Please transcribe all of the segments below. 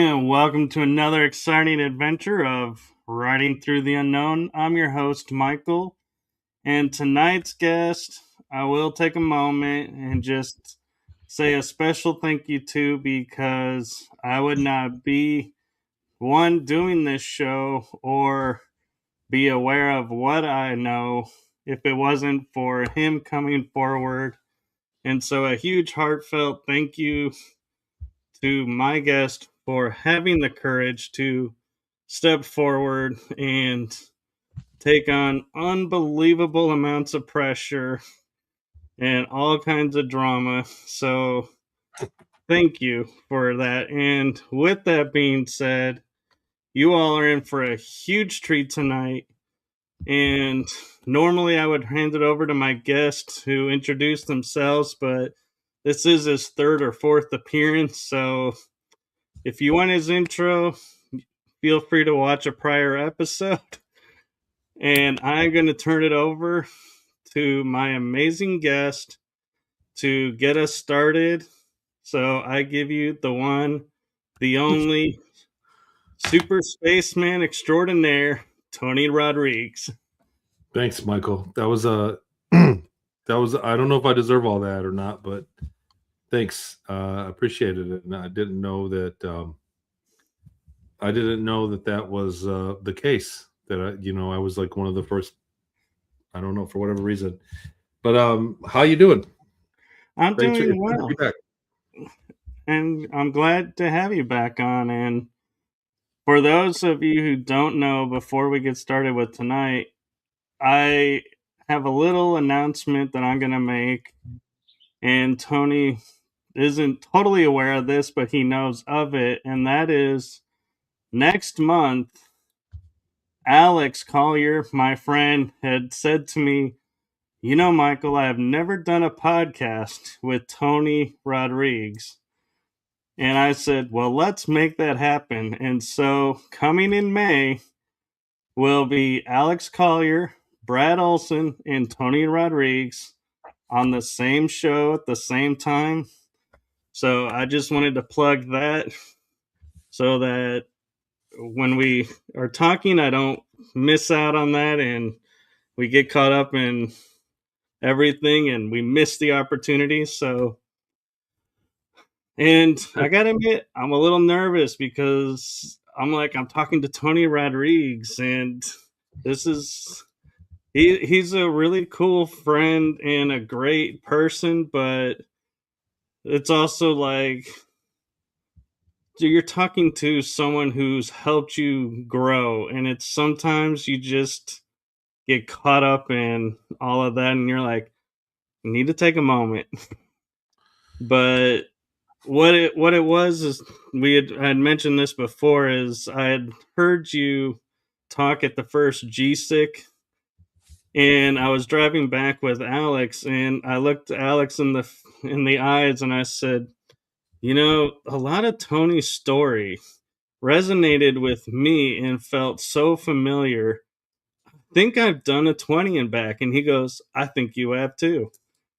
And welcome to another exciting adventure of Riding Through the Unknown. I'm your host, Michael, and tonight's guest, I will take a moment and just say a special thank you to because I would not be one doing this show or be aware of what I know if it wasn't for him coming forward. And so, a huge heartfelt thank you to my guest for having the courage to step forward and take on unbelievable amounts of pressure and all kinds of drama. So, thank you for that. And with that being said, you all are in for a huge treat tonight. And normally I would hand it over to my guests who introduce themselves, but this is his third or fourth appearance. So, if you want his intro, feel free to watch a prior episode. And I'm going to turn it over to my amazing guest to get us started. So I give you the one, the only super spaceman extraordinaire, Tony Rodrigues. Thanks, Michael. That was a that was I don't know if I deserve all that or not, but thanks. I appreciated it. And I didn't know that that was the case. That I was like one of the first. I don't know, for whatever reason. But how you doing? I'm Thanks doing for well. be back. And I'm glad to have you back on. And for those of you who don't know, before we get started with tonight, I have a little announcement that I'm going to make. And Tony isn't totally aware of this, but he knows of it. And that is next month, Alex Collier, my friend, had said to me, "You know, Michael, I have never done a podcast with Tony Rodrigues." And I said, well, let's make that happen. And so coming in May will be Alex Collier, Brad Olson, and Tony Rodrigues on the same show at the same time. So I just wanted to plug that so that when we are talking, I don't miss out on that and we get caught up in everything and we miss the opportunity. So, and I gotta admit, I'm a little nervous because I'm talking to Tony Rodrigues, and this is he's a really cool friend and a great person, but it's also like you're talking to someone who's helped you grow, and it's sometimes you just get caught up in all of that, and you're like, you need to take a moment. But what it was is we had mentioned this before is I had heard you talk at the first GSIC, and I was driving back with Alex, and I looked Alex in the eyes and I said, you know, a lot of Tony's story resonated with me and felt so familiar. I think I've done a 20 and back. And he goes, I think you have too.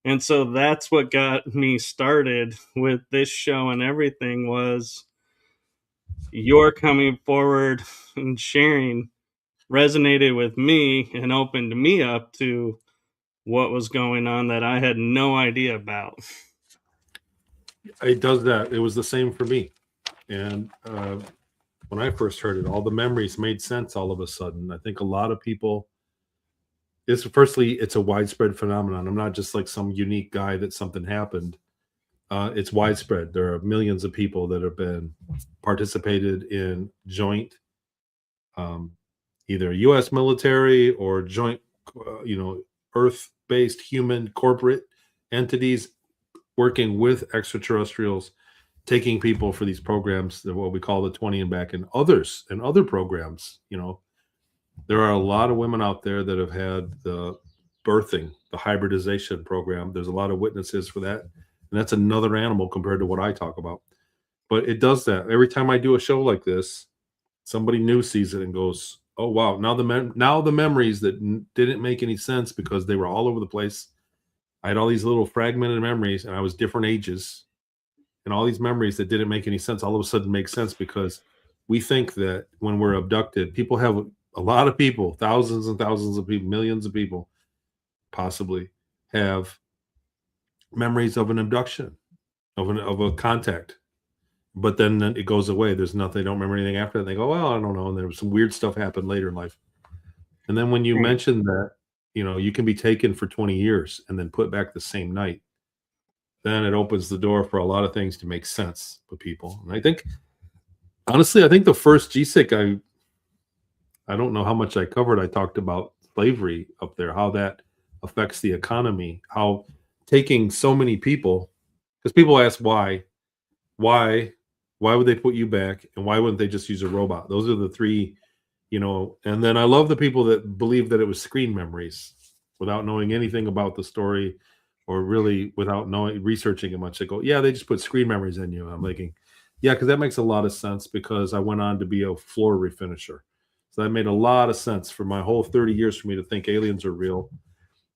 And so that's what got me started with this show and everything was your coming forward and sharing resonated with me and opened me up to what was going on that I had no idea about. It does that. It was the same for me. And when I first heard it, all the memories made sense all of a sudden. I think a lot of people, it's a widespread phenomenon. I'm not just like some unique guy that something happened. It's widespread. There are millions of people that have been participated in joint, either U.S. military or joint, Earth-based human corporate entities working with extraterrestrials, taking people for these programs, what we call the 20 and back, and other programs. There are a lot of women out there that have had the birthing, the hybridization program. There's a lot of witnesses for that. And that's another animal compared to what I talk about. But it does that. Every time I do a show like this, somebody new sees it and goes, oh, wow. Now the memories that didn't make any sense because they were all over the place. I had all these little fragmented memories and I was different ages. and all these memories that didn't make any sense all of a sudden make sense, because we think that when we're abducted, people have a lot of people, thousands and thousands of people, millions of people possibly have memories of an abduction, of a contact, but then it goes away. There's nothing. They don't remember anything after that. They go, well, I don't know. And there was some weird stuff happened later in life. And then when you Right. mention that, you can be taken for 20 years and then put back the same night, then it opens the door for a lot of things to make sense with people. And I think, honestly, I think the first GSIC, I don't know how much I covered. I talked about slavery up there, how that affects the economy, how taking so many people, because people ask why would they put you back, and why wouldn't they just use a robot? Those are the three, and then I love the people that believe that it was screen memories without knowing anything about the story, or really without researching it much. They go, yeah, they just put screen memories in you. I'm thinking, yeah, because that makes a lot of sense, because I went on to be a floor refinisher. So that made a lot of sense for my whole 30 years for me to think aliens are real.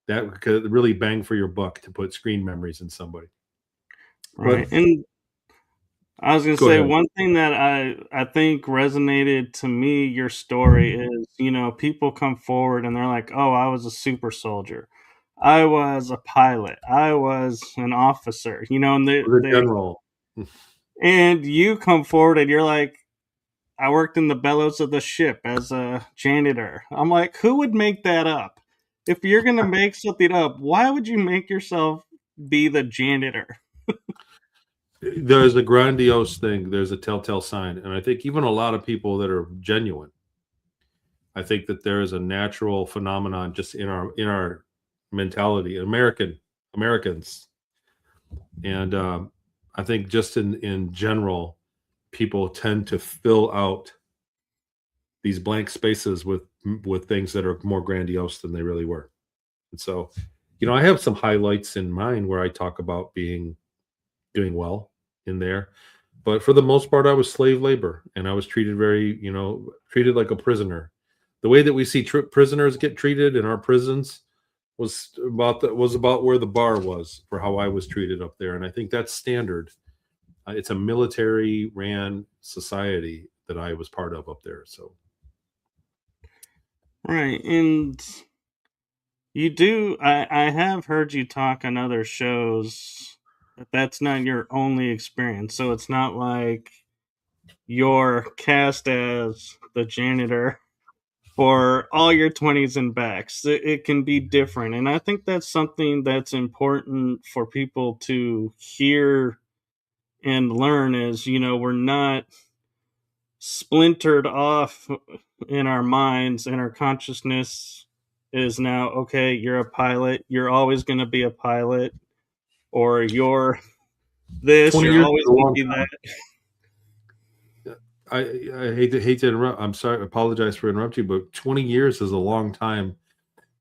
That could really bang for your buck to put screen memories in somebody. Right. But And I was gonna go say ahead. one thing that I think resonated to me, your story is, people come forward and they're like, "Oh, I was a super soldier. I was a pilot. I was an officer." And The general. and you come forward and you're like, "I worked in the bellows of the ship as a janitor." I'm like, "Who would make that up? If you're gonna make something up, why would you make yourself be the janitor?" There's a grandiose thing. There's a telltale sign, and I think even a lot of people that are genuine, I think that there is a natural phenomenon just in our mentality, Americans, and I think just in general, people tend to fill out these blank spaces with things that are more grandiose than they really were. And so, I have some highlights in mind where I talk about doing well in there. But for the most part, I was slave labor, and I was treated treated like a prisoner. The way that we see prisoners get treated in our prisons was about where the bar was for how I was treated up there, and I think that's standard. It's a military ran society that I was part of up there. So Right. And I have heard you talk on other shows that that's not your only experience. So it's not like you're cast as the janitor for all your 20s and backs. It can be different. And I think that's something that's important for people to hear and learn is, we're not splintered off in our minds, and our consciousness is now, okay, you're a pilot, you're always going to be a pilot, or you're this, 20 you're years always is a going to long be time. that. I hate to interrupt. I'm sorry. I apologize for interrupting you, but 20 years is a long time,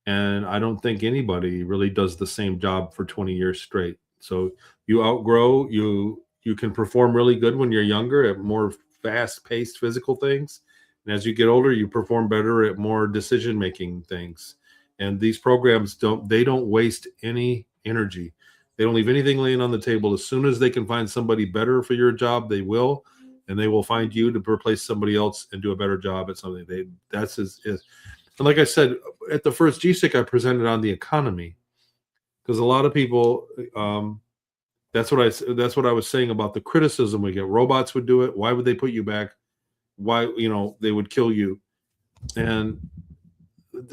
and I don't think anybody really does the same job for 20 years straight. So you outgrow. You can perform really good when you're younger at more fast-paced physical things, and as you get older, you perform better at more decision-making things. And these programs don't waste any energy. They don't leave anything laying on the table. As soon as they can find somebody better for your job, they will, and they will find you to replace somebody else and do a better job at something. That's is. And like I said, at the first GSIC, I presented on the economy, because a lot of people, that's what I was saying about the criticism we get. Robots would do it. Why would they put you back? Why, they would kill you? And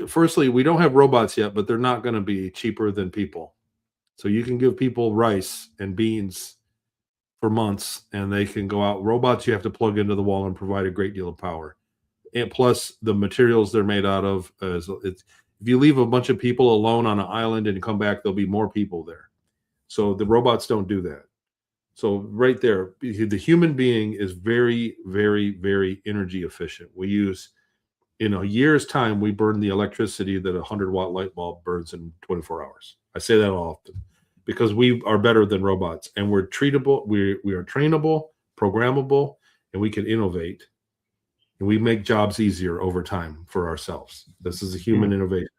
firstly, we don't have robots yet, but they're not going to be cheaper than people. So you can give people rice and beans for months, and they can go out. Robots, you have to plug into the wall and provide a great deal of power. And plus, the materials they're made out of, if you leave a bunch of people alone on an island and come back, there'll be more people there. So the robots don't do that. So right there, the human being is very, very, very energy efficient. We use, in a year's time, we burn the electricity that a 100-watt light bulb burns in 24 hours. I say that often because we are better than robots, and we're treatable. We are trainable, programmable, and we can innovate, and we make jobs easier over time for ourselves. This is a human innovation.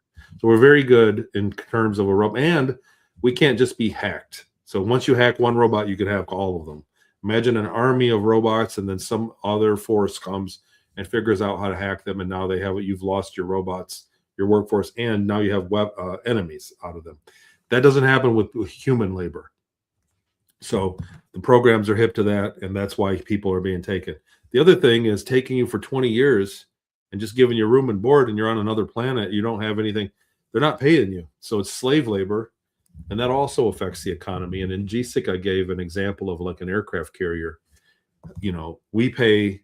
So we're very good in terms of a robot, and we can't just be hacked. So once you hack one robot, you can hack all of them. Imagine an army of robots, and then some other force comes and figures out how to hack them, and now you've lost your robots, your workforce, and now you have enemies out of them. That doesn't happen with human labor. So the programs are hip to that, and that's why people are being taken. The other thing is taking you for 20 years and just giving you room and board, and you're on another planet. You don't have anything. They're not paying you. So it's slave labor, and that also affects the economy. And in GSIC, I gave an example of like an aircraft carrier. We pay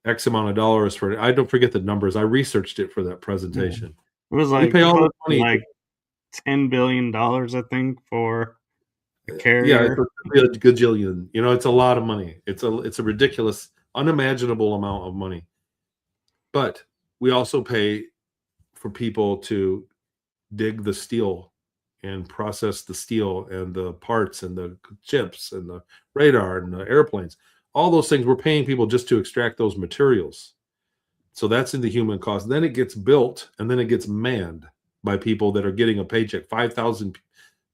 X amount of dollars for it. I don't forget the numbers. I researched it for that presentation. It was We pay all the money. like $10 billion, I think, for a Yeah, carrier. it's a gajillion. It's a lot of money. It's a ridiculous, unimaginable amount of money. But we also pay for people to dig the steel and process the steel and the parts and the chips and the radar and the airplanes. All those things, we're paying people just to extract those materials. So that's in the human cost. Then it gets built, and then it gets manned by people that are getting a paycheck, 5,000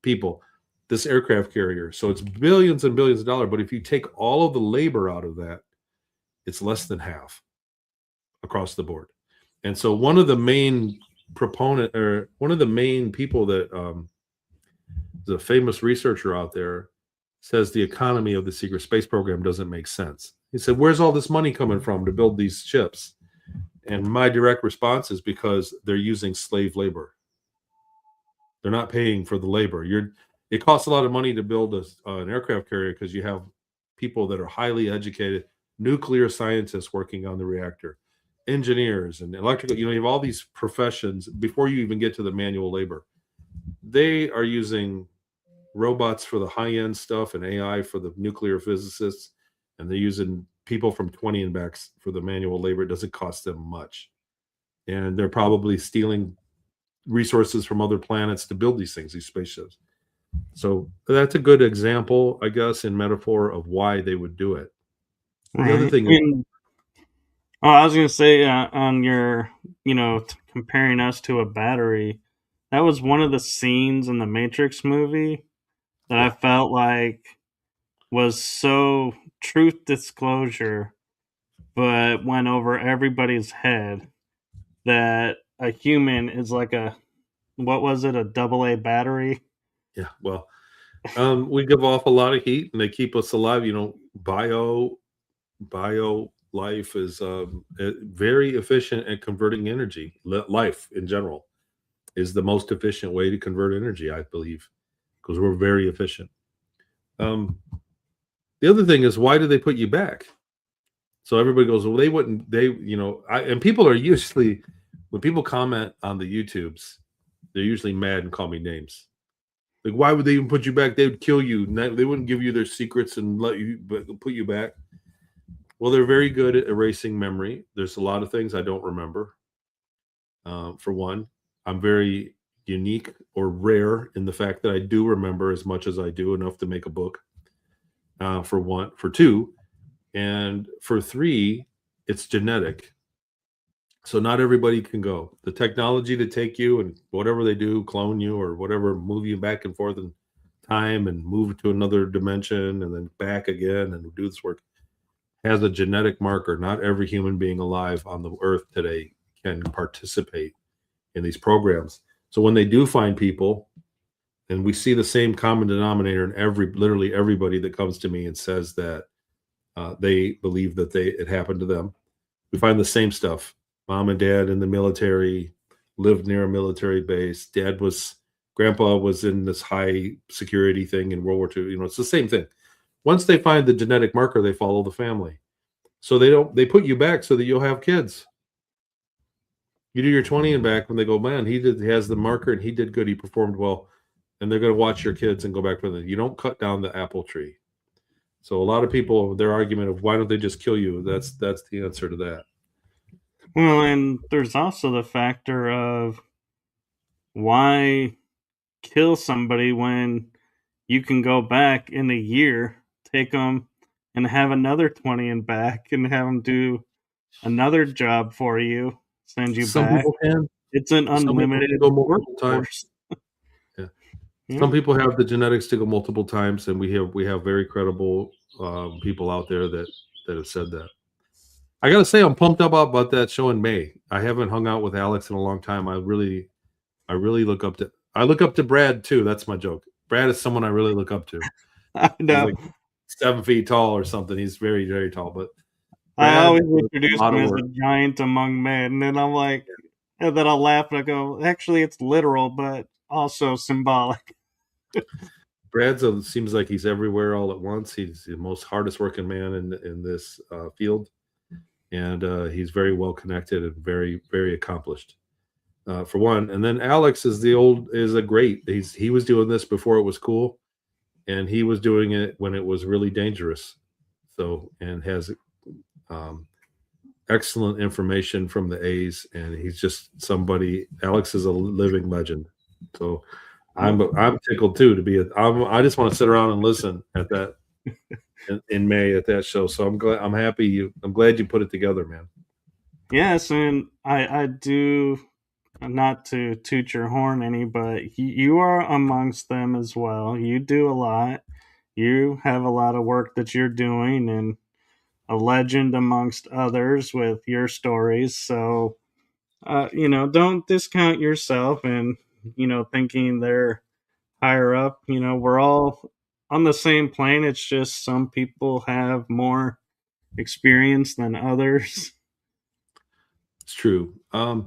people, this aircraft carrier. So it's billions and billions of dollars. But if you take all of the labor out of that, it's less than half across the board. And so one of the main people that the famous researcher out there says the economy of the secret space program doesn't make sense. He said, where's all this money coming from to build these ships? And my direct response is because they're using slave labor. They're not paying for the labor. It costs a lot of money to build an aircraft carrier because you have people that are highly educated, nuclear scientists working on the reactor, engineers and electrical. You have all these professions before you even get to the manual labor. They are using robots for the high-end stuff and AI for the nuclear physicists, and they're using people from 20 and back for the manual labor. It doesn't cost them much. And they're probably stealing resources from other planets to build these things, these spaceships. So that's a good example, I guess, in metaphor of why they would do it. Right. The other thing is, I was going to say on your, comparing us to a battery, that was one of the scenes in the Matrix movie that I felt like was so truth disclosure, but went over everybody's head that a human is like a AA battery? Yeah, well, we give off a lot of heat and they keep us alive. Bio life is very efficient at converting energy. Life in general is the most efficient way to convert energy, I believe, because we're very efficient. The other thing is, why do they put you back? So everybody goes, well, and people are usually, when people comment on the YouTubes, they're usually mad and call me names. Like, why would they even put you back? They would kill you. They wouldn't give you their secrets and put you back. Well, they're very good at erasing memory. There's a lot of things I don't remember. For one, I'm very unique or rare in the fact that I do remember as much as I do, enough to make a book. For two, and for three, it's genetic. So not everybody can go. The technology to take you and whatever they do, clone you or whatever, move you back and forth in time and move to another dimension and then back again and do this work, has a genetic marker. Not every human being alive on the earth today can participate in these programs. So when they do find people, and we see the same common denominator in literally everybody that comes to me and says that they believe that it happened to them, we find the same stuff. Mom and dad in the military, lived near a military base. Grandpa was in this high security thing in World War II. It's the same thing. Once they find the genetic marker, they follow the family. So they put you back so that you'll have kids. You do your 20 and back when they go, man, he has the marker and he did good. He performed well. And they're going to watch your kids and go back with it. You don't cut down the apple tree. So a lot of people, their argument of why don't they just kill you? That's the answer to that. Well, and there's also the factor of why kill somebody when you can go back in a year, take them and have another 20 and back and have them do another job for you, send you Some back. people can. It's an unlimited workforce. Yeah. Yeah. Some people have the genetics to go multiple times, and we have very credible people out there that have said that. I gotta say, I'm pumped up about that show in May. I haven't hung out with Alex in a long time. I really look up to Brad too. That's my joke. Brad is someone I really look up to. I He's know. like 7 feet tall or something. He's very, very tall. But I Brad always does a introduce lot him of as work. a giant among men, and then I'm like, and then I'll laugh and I go, actually, it's literal, but also symbolic. Seems like he's everywhere all at once. He's the most hardest working man in this field, and he's very well connected and very, very accomplished. For one, and then Alex is a great. He was doing this before it was cool, and he was doing it when it was really dangerous. So, and has um, excellent information from the A's, and he's just somebody. Alex is a living legend. So, I'm tickled too to be. I just want to sit around and listen at that in May at that show. So I'm glad you put it together, man. Yes, and I do, not to toot your horn any, but you are amongst them as well. You do a lot. You have a lot of work that you're doing, and a legend amongst others with your stories. So, don't discount yourself and, thinking they're higher up. We're all on the same plane. It's just some people have more experience than others. It's true. I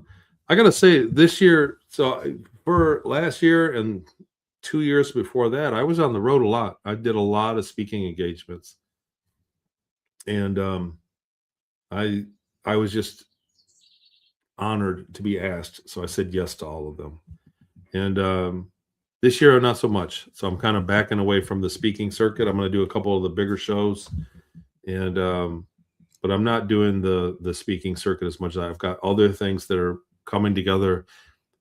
gotta say, this year, for last year and 2 years before that, I was on the road a lot. I did a lot of speaking engagements, and I I was just honored to be asked, so I said yes to all of them. And this year, not so much. So I'm kind of backing away from the speaking circuit. I'm going to do a couple of the bigger shows, and but I'm not doing the speaking circuit as much. I've got other things that are coming together.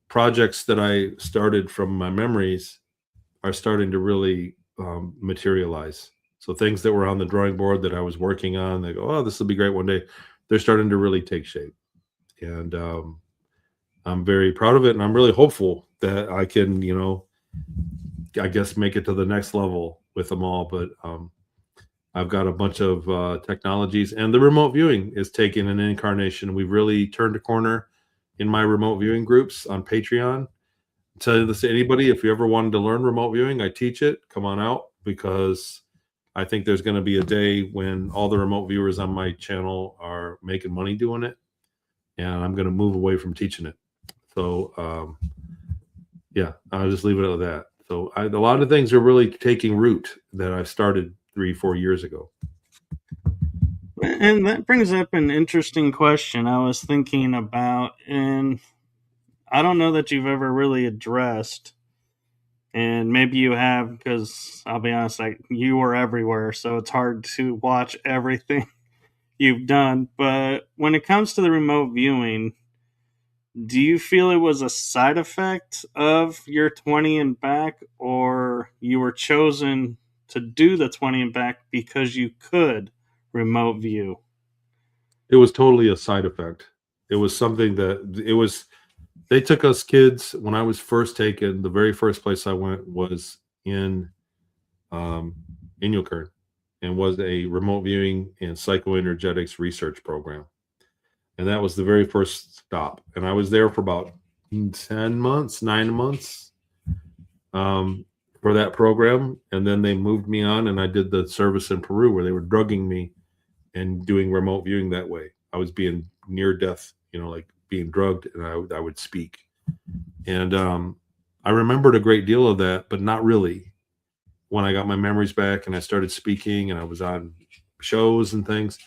Projects that I started from my memories are starting to really materialize. So things that were on the drawing board that I was working on, they go, oh, this will be great one day. They're starting to really take shape, and I'm very proud of it, and I'm really hopeful that I can, I guess, make it to the next level with them all. But I've got a bunch of technologies, and the remote viewing is taking an incarnation. We've really turned a corner in my remote viewing groups on Patreon. Tell this to anybody, if you ever wanted to learn remote viewing, I teach it. Come on out, because I think there's going to be a day when all the remote viewers on my channel are making money doing it, and I'm going to move away from teaching it. So yeah, I'll just leave it at that. So a lot of things are really taking root that I started 3-4 years ago. And that brings up an interesting question I was thinking about, and I don't know that you've ever really addressed, and maybe you have, because I'll be honest, like, you were everywhere, so it's hard to watch everything you've done. But when it comes to the remote viewing, do you feel it was a side effect of your 20 and back, or you were chosen to do the 20 and back because you could remote view? It was totally a side effect. It was something that it was. They took us kids when I was first taken. The very first place I went was um, in Yukern, and was a remote viewing and psychoenergetics research program. And that was the very first stop. And I was there for about 10 months, 9 months um, for that program. And then they moved me on, and I did the service in Peru where they were drugging me and doing remote viewing that way. I was being near death, like being drugged, and I would speak. And I remembered a great deal of that, but not really. When I got my memories back and I started speaking and I was on shows and things.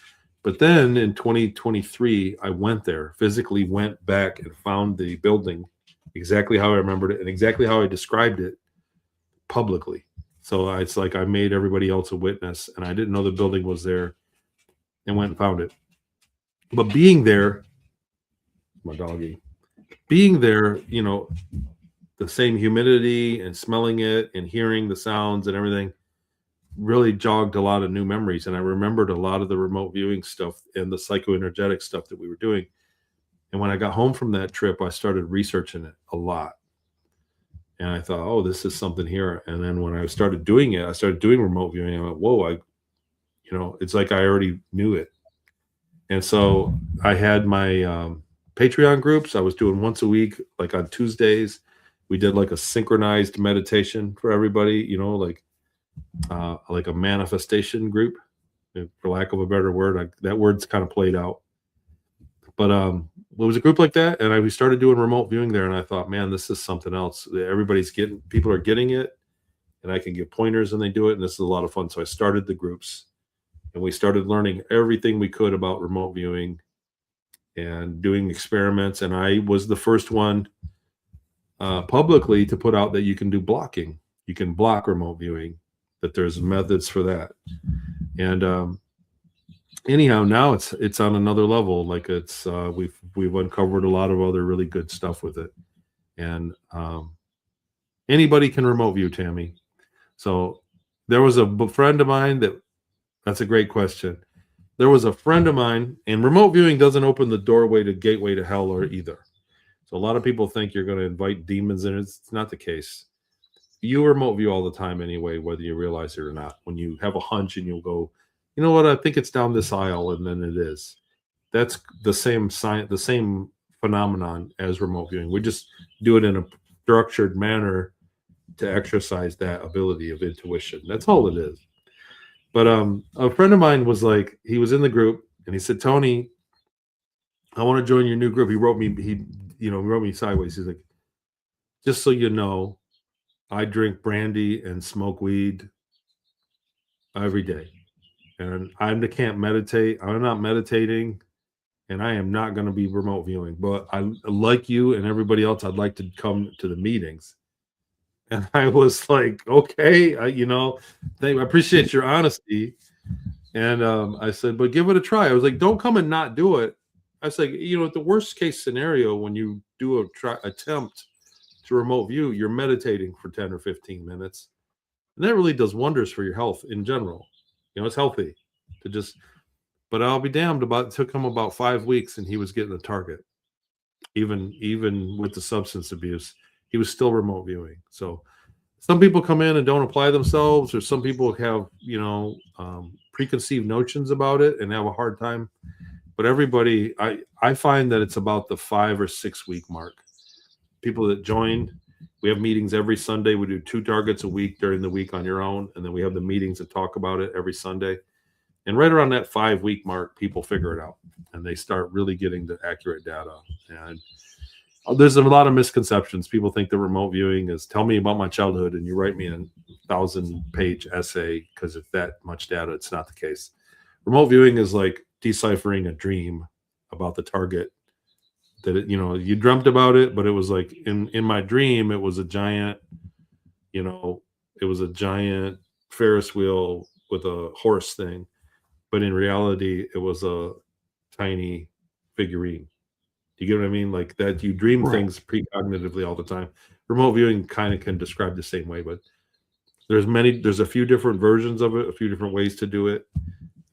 But then in 2023, I went there, physically went back and found the building exactly how I remembered it and exactly how I described it publicly. So it's like I made everybody else a witness, and I didn't know the building was there, and went and found it. But being there, my doggy, being there, the same humidity and smelling it and hearing the sounds and everything really jogged a lot of new memories. And I remembered a lot of the remote viewing stuff and the psychoenergetic stuff that we were doing. And when I got home from that trip, I started researching it a lot. And I thought, oh, this is something here. And then when I started doing it, I started doing remote viewing. I went, whoa, it's like I already knew it. And so I had my Patreon groups. I was doing once a week, like on Tuesdays. We did like a synchronized meditation for everybody, like a manifestation group, for lack of a better word. That word's kind of played out. But it was a group like that, and we started doing remote viewing there, and I thought, man, this is something else. People are getting it, and I can give pointers and they do it, and this is a lot of fun. So I started the groups, and we started learning everything we could about remote viewing and doing experiments. And I was the first one publicly to put out that you can do blocking. You can block remote viewing, that there's methods for that. And anyhow, now it's on another level. Like we've uncovered a lot of other really good stuff with it. And anybody can remote view, Tammy. So there was a friend of mine that's a great question. There was a friend of mine, and remote viewing doesn't open the gateway to hell or either. So a lot of people think you're going to invite demons in. It's not the case. You remote view all the time anyway, whether you realize it or not. When you have a hunch and you'll go, you know what, I think it's down this aisle, and then it is. That's the same phenomenon as remote viewing. We just do it in a structured manner to exercise that ability of intuition. That's all it is. But a friend of mine was like, he was in the group and he said, Tony, I want to join your new group. He wrote me sideways. He's like, just so you know, I drink brandy and smoke weed every day. And I can't meditate. I'm not meditating, and I am not going to be remote viewing. But I, like you and everybody else, I'd like to come to the meetings. And I was like, okay, I appreciate your honesty. And I said, but give it a try. I was like, don't come and not do it. I was like, the worst case scenario, when you do attempt to remote view, you're meditating for 10 or 15 minutes. And that really does wonders for your health in general. It's healthy to just, but I'll be damned, it took him about 5 weeks and he was getting the target. Even with the substance abuse, he was still remote viewing. So some people come in and don't apply themselves, or some people have, preconceived notions about it and have a hard time. But everybody, I find that it's about the 5 or 6 week mark. People that joined, we have meetings every Sunday. We do 2 targets a week during the week on your own. And then we have the meetings and talk about it every Sunday. And right around that 5 week mark, people figure it out and they start really getting the accurate data. And there's a lot of misconceptions. People think the remote viewing is tell me about my childhood and you write me a 1,000-page essay because it's that much data. It's not the case. Remote viewing is like deciphering a dream about the target that you dreamt about it, but it was like in my dream, it was a giant, Ferris wheel with a horse thing. But in reality, it was a tiny figurine. Do you get what I mean? Like that, you dream Right. things precognitively all the time. Remote viewing kind of can describe the same way, but there's a few different versions of it, a few different ways to do it,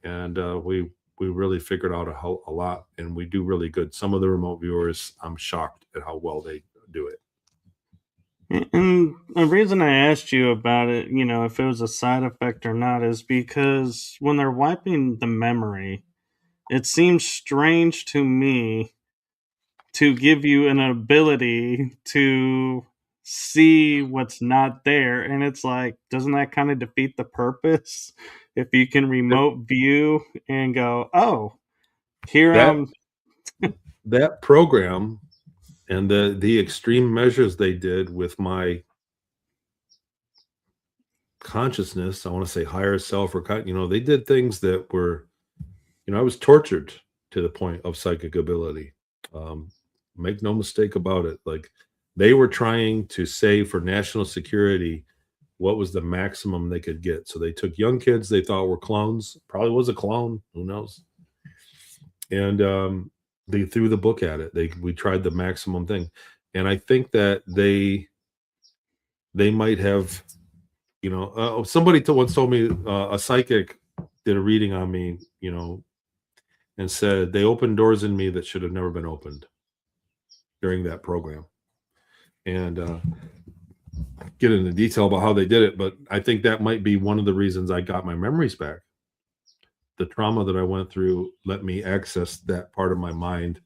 and we really figured out a lot, and we do really good. Some of the remote viewers, I'm shocked at how well they do it. And the reason I asked you about it, if it was a side effect or not, is because when they're wiping the memory, it seems strange to me to give you an ability to see what's not there. And it's like, doesn't that kind of defeat the purpose? If you can remote view and go, oh, here That I'm. that program and the extreme measures they did with my consciousness, I want to say higher self, or they did things that were, I was tortured to the point of psychic ability. Make no mistake about it. Like they were trying to say for national security what was the maximum they could get. So they took young kids they thought were clones, probably was a clone, who knows, and they threw the book at it. We tried the maximum thing, and I think that they might have, somebody once told me a psychic did a reading on me, and said they opened doors in me that should have never been opened during that program. And get into detail about how they did it, but I think that might be one of the reasons I got my memories back. The trauma that I went through let me access that part of my mind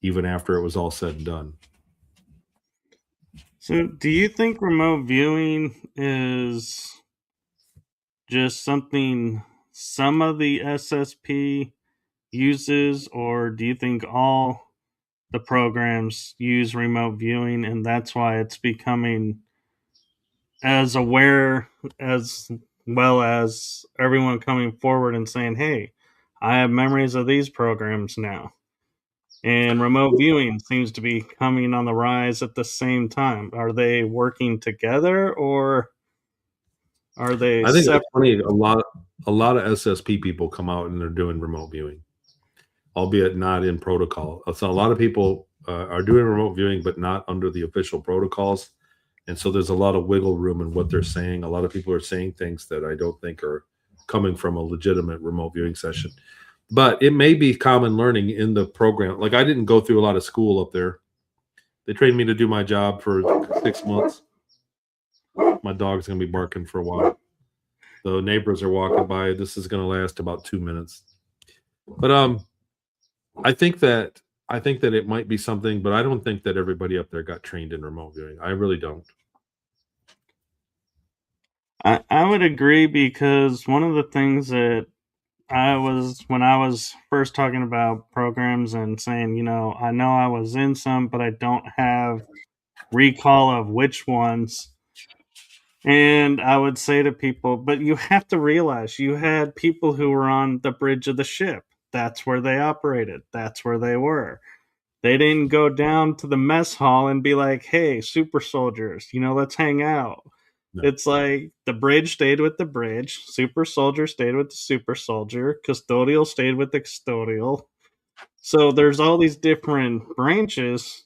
even after it was all said and done. So, do you think remote viewing is just something some of the SSP uses, or do you think all the programs use remote viewing and that's why it's becoming as aware as well as everyone coming forward and saying, hey, I have memories of these programs now? And remote viewing seems to be coming on the rise at the same time. Are they working together or are they I think it's separate? funny, a lot of SSP people come out and they're doing remote viewing, albeit not in protocol. So a lot of people are doing remote viewing, but not under the official protocols. And so there's a lot of wiggle room in what they're saying. A lot of people are saying things that I don't think are coming from a legitimate remote viewing session. But it may be common learning in the program. Like I didn't go through a lot of school up there. They trained me to do my job for 6 months. My dog's gonna be barking for a while. The neighbors are walking by. This is gonna last about 2 minutes. But I think that I think that it might be something, but I don't think that everybody up there got trained in remote viewing. I really don't. I would agree because one of the things that when I was first talking about programs and saying, I know I was in some, but I don't have recall of which ones. And I would say to people, but you have to realize you had people who were on the bridge of the ship. That's where they operated. That's where they were. They didn't go down to the mess hall and be like, hey, super soldiers, let's hang out. No. It's like the bridge stayed with the bridge, super soldier stayed with the super soldier, custodial stayed with the custodial. So there's all these different branches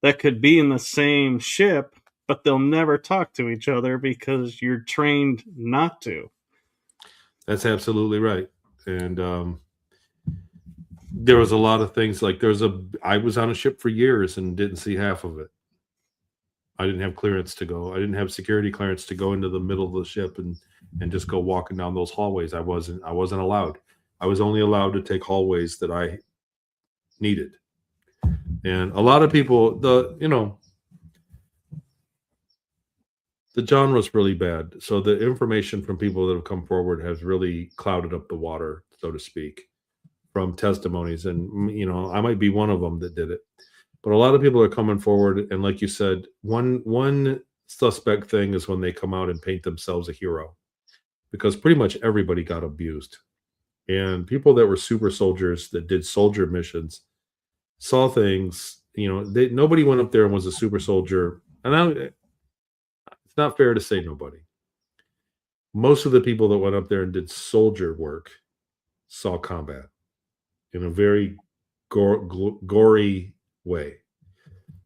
that could be in the same ship, but they'll never talk to each other because you're trained not to. That's absolutely right. And there was a lot of things like I was on a ship for years and didn't see half of it. I didn't have clearance to go. I didn't have security clearance to go into the middle of the ship and just go walking down those hallways. I wasn't allowed. I was only allowed to take hallways that I needed. And a lot of people, the genre is really bad. So the information from people that have come forward has really clouded up the water, so to speak, from testimonies. And I might be one of them that did it. But a lot of people are coming forward, and like you said, one suspect thing is when they come out and paint themselves a hero, because pretty much everybody got abused, and people that were super soldiers that did soldier missions saw things. Nobody went up there and was a super soldier, and it's not fair to say nobody. Most of the people that went up there and did soldier work saw combat in a very gory way.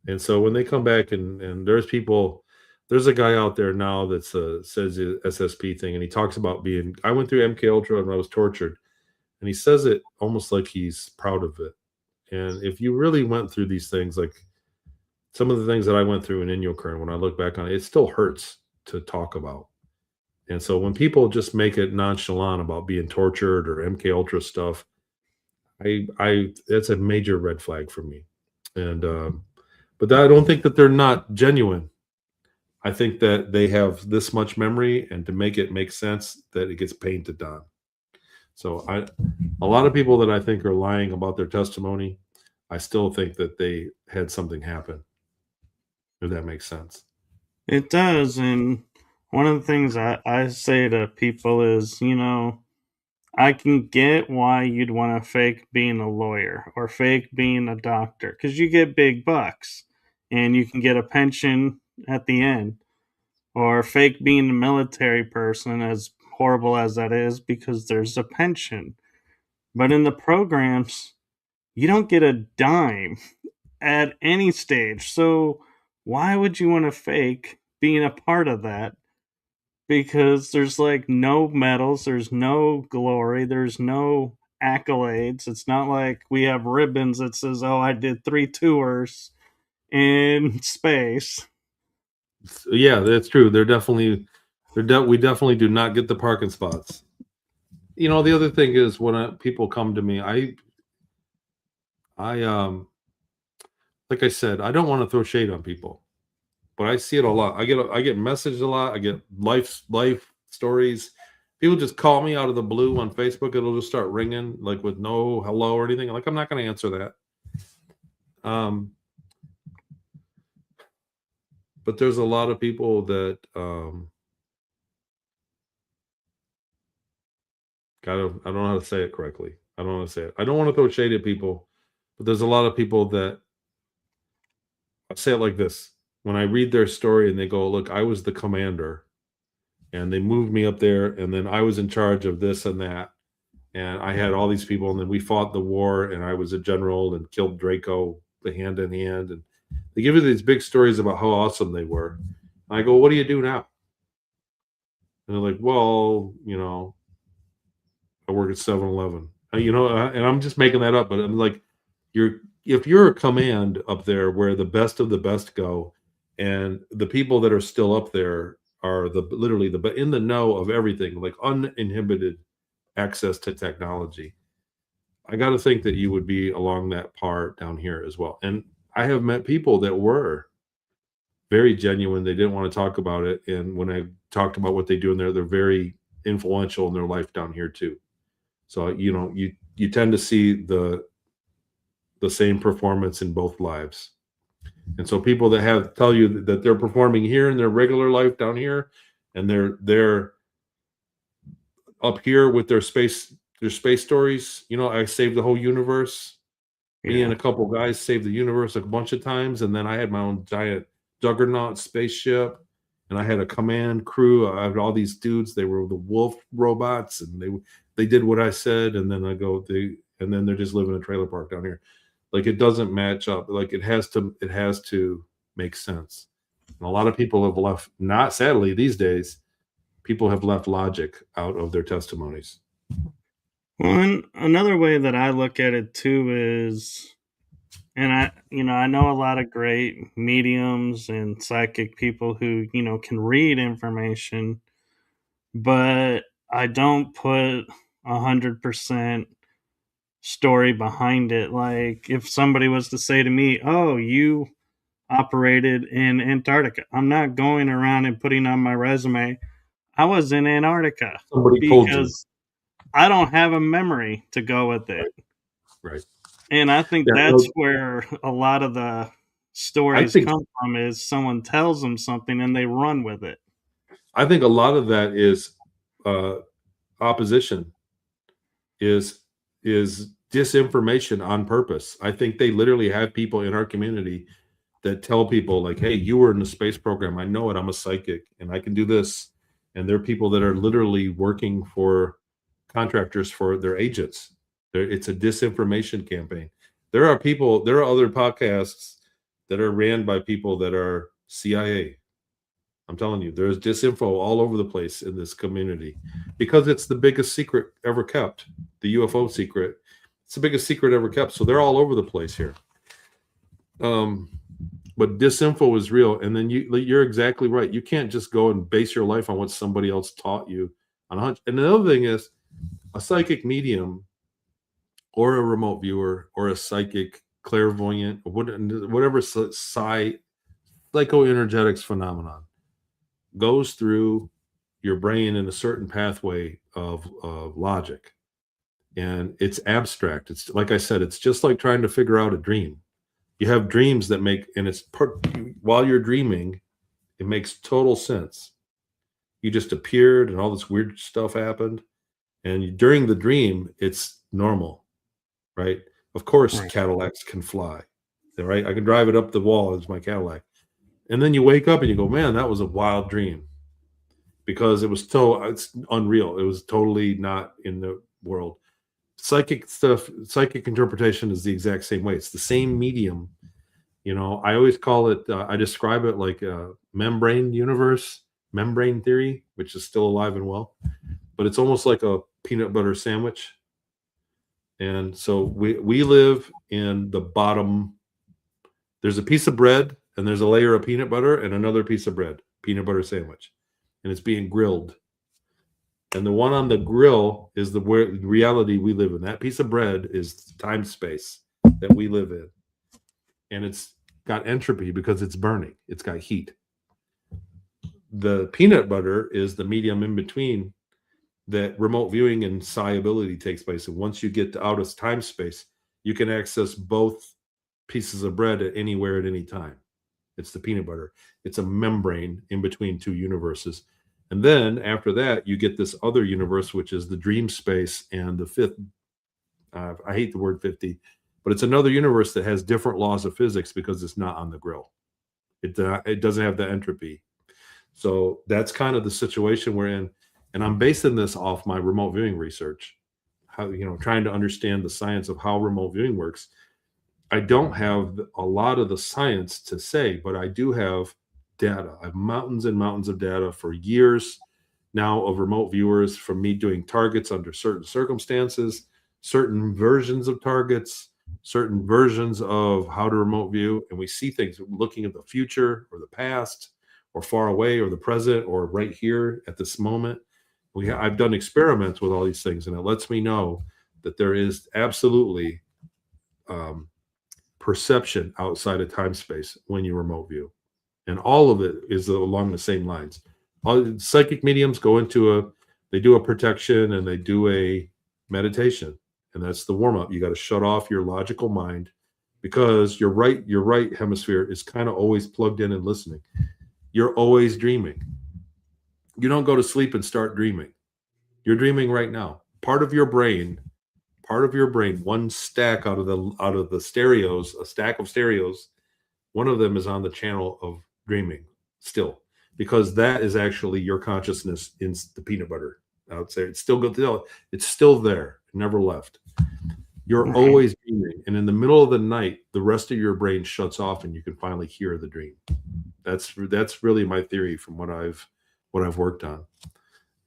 And so when they come back and there's a guy out there now that says the SSP thing, and he talks about I went through MK Ultra and I was tortured, and he says it almost like he's proud of it. And if you really went through these things, like some of the things that I went through in Inyokern, when I look back on it, it still hurts to talk about. And so when people just make it nonchalant about being tortured or MK Ultra stuff, I that's a major red flag for me. And but I don't think that they're not genuine. I think that they have this much memory, and to make it make sense, that it gets painted on. So a lot of people that I think are lying about their testimony, I still think that they had something happen. If that makes sense. It does. And one of the things I say to people is, I can get why you'd want to fake being a lawyer or fake being a doctor because you get big bucks and you can get a pension at the end, or fake being a military person, as horrible as that is, because there's a pension. But in the programs, you don't get a dime at any stage. So why would you want to fake being a part of that? Because there's like no medals, there's no glory, there's no accolades. It's not like we have ribbons that says, "Oh, I did 3 tours in space." Yeah, that's true. We definitely do not get the parking spots. The other thing is when people come to me, I like I said, I don't want to throw shade on people, but I see it a lot. I get messaged a lot. I get life stories. People just call me out of the blue on Facebook. It'll just start ringing like with no hello or anything. Like I'm not going to answer that. But there's a lot of people that I don't know how to say it correctly. I don't know how to say it. I don't want to throw shade at people, but there's a lot of people that I say it like this. When I read their story and they go, "Look, I was the commander and they moved me up there and then I was in charge of this and that and I had all these people and then we fought the war and I was a general and killed Draco hand in hand." And they give you these big stories about how awesome they were. And I go, "What do you do now?" And they're like, "Well, I work at 7-Eleven." And I'm just making that up, but I'm like, if you're a command up there where the best of the best go, and the people that are still up there are literally in the know of everything, like uninhibited access to technology, I got to think that you would be along that par down here as well. And I have met people that were very genuine. They didn't want to talk about it, and when I talked about what they do in there, they're very influential in their life down here too. So you tend to see the same performance in both lives. And so people that tell you that they're performing here in their regular life down here, and they're up here with their space stories. I saved the whole universe. Me and a couple guys saved the universe a bunch of times, and then I had my own giant juggernaut spaceship, and I had a command crew. I had all these dudes. They were the wolf robots, and they did what I said. And then and then they're just living in a trailer park down here. Like it doesn't match up. Like it has to make sense. And a lot of people have left. Not sadly these days, people have left logic out of their testimonies. Well, and another way that I look at it too is, and I know a lot of great mediums and psychic people who, can read information, but I don't put 100% story behind it. Like if somebody was to say to me, "Oh, you operated in Antarctica," I'm not going around and putting on my resume, "I was in Antarctica," Somebody told you. because I don't have a memory to go with it. Right. And I think that's where a lot of the stories come from, is someone tells them something and they run with it. I think a lot of that is opposition, is disinformation on purpose. I think they literally have people in our community that tell people like, "Hey, you were in the space program. I know it. I'm a psychic and I can do this." And there are people that are literally working for contractors for their agents. It's a disinformation campaign. There are other podcasts that are ran by people that are CIA. I'm telling you, there's disinfo all over the place in this community because it's the biggest secret ever kept. The UFO secret. It's the biggest secret ever kept. So they're all over the place here. But disinfo is real. And then you're exactly right. You can't just go and base your life on what somebody else taught you on a hunch. And the other thing is, a psychic medium or a remote viewer or a psychic clairvoyant, whatever psychoenergetics phenomenon goes through your brain in a certain pathway of logic. And it's abstract. It's like I said, it's just like trying to figure out a dream. You have dreams that while you're dreaming, it makes total sense. You just appeared and all this weird stuff happened. And during the dream, it's normal, right? Of course, Cadillacs can fly, right? I can drive it up the wall as my Cadillac. And then you wake up and you go, "Man, that was a wild dream," because it's unreal. It was totally not in the world. Psychic interpretation is the exact same way. It's the same medium. I always call it, I describe it like a membrane universe, membrane theory, which is still alive and well, but it's almost like a peanut butter sandwich. And so we live in the bottom. There's a piece of bread and there's a layer of peanut butter and another piece of bread, peanut butter sandwich, and it's being grilled. And the one on the grill is the reality we live in. That piece of bread is time space that we live in, and it's got entropy because it's burning. It's got heat. The peanut butter is the medium in between that remote viewing and solubility takes place. And once you get out of time space, you can access both pieces of bread at anywhere at any time. It's the peanut butter. It's a membrane in between two universes. And then after that, you get this other universe, which is the dream space and the fifth. I hate the word 50, but it's another universe that has different laws of physics because it's not on the grill. It doesn't have the entropy. So that's kind of the situation we're in. And I'm basing this off my remote viewing research, how, trying to understand the science of how remote viewing works. I don't have a lot of the science to say, but I do have data. I have mountains and mountains of data for years now of remote viewers from me doing targets under certain circumstances, certain versions of targets, certain versions of how to remote view. And we see things looking at the future or the past or far away or the present or right here at this moment. I've done experiments with all these things, and it lets me know that there is absolutely perception outside of time space when you remote view, and all of it is along the same lines. All psychic mediums they do a protection and they do a meditation, and that's the warm-up. You got to shut off your logical mind because your right hemisphere is kind of always plugged in and listening. You're always dreaming. You don't go to sleep and start dreaming. You're dreaming right now. Part of your brain, one stack out of the stereos, a stack of stereos, one of them is on the channel of dreaming still, because that is actually your consciousness in the peanut butter. I would say it's still good. It's still there. It never left. You're always dreaming, and in the middle of the night, the rest of your brain shuts off, and you can finally hear the dream. That's really my theory from what I've worked on.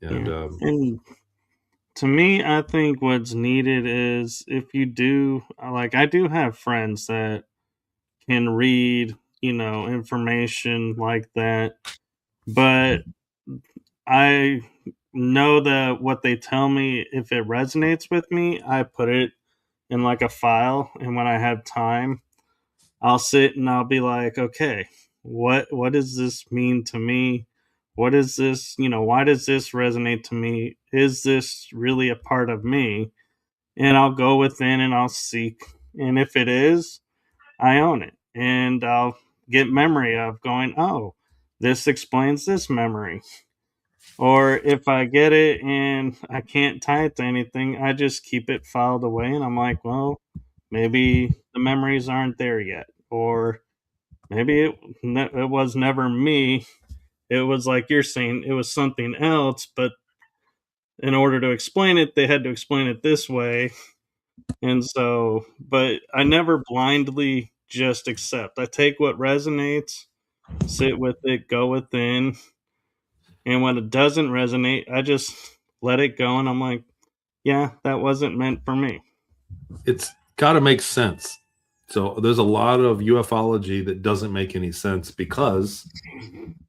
And to me, I think what's needed is if you do, like, I do have friends that can read, information like that, but I know that what they tell me, if it resonates with me, I put it in like a file, and when I have time, I'll sit and I'll be like, okay, what does this mean to me? What is this? Why does this resonate to me? Is this really a part of me? And I'll go within and I'll seek. And if it is, I own it. And I'll get memory of going, oh, this explains this memory. Or if I get it and I can't tie it to anything, I just keep it filed away. And I'm like, well, maybe the memories aren't there yet. Or maybe it was never me. It was like you're saying, it was something else. But in order to explain it, they had to explain it this way. And so, but I never blindly just accept. I take what resonates, sit with it, go within. And when it doesn't resonate, I just let it go. And I'm like, yeah, that wasn't meant for me. It's got to make sense. So there's a lot of ufology that doesn't make any sense because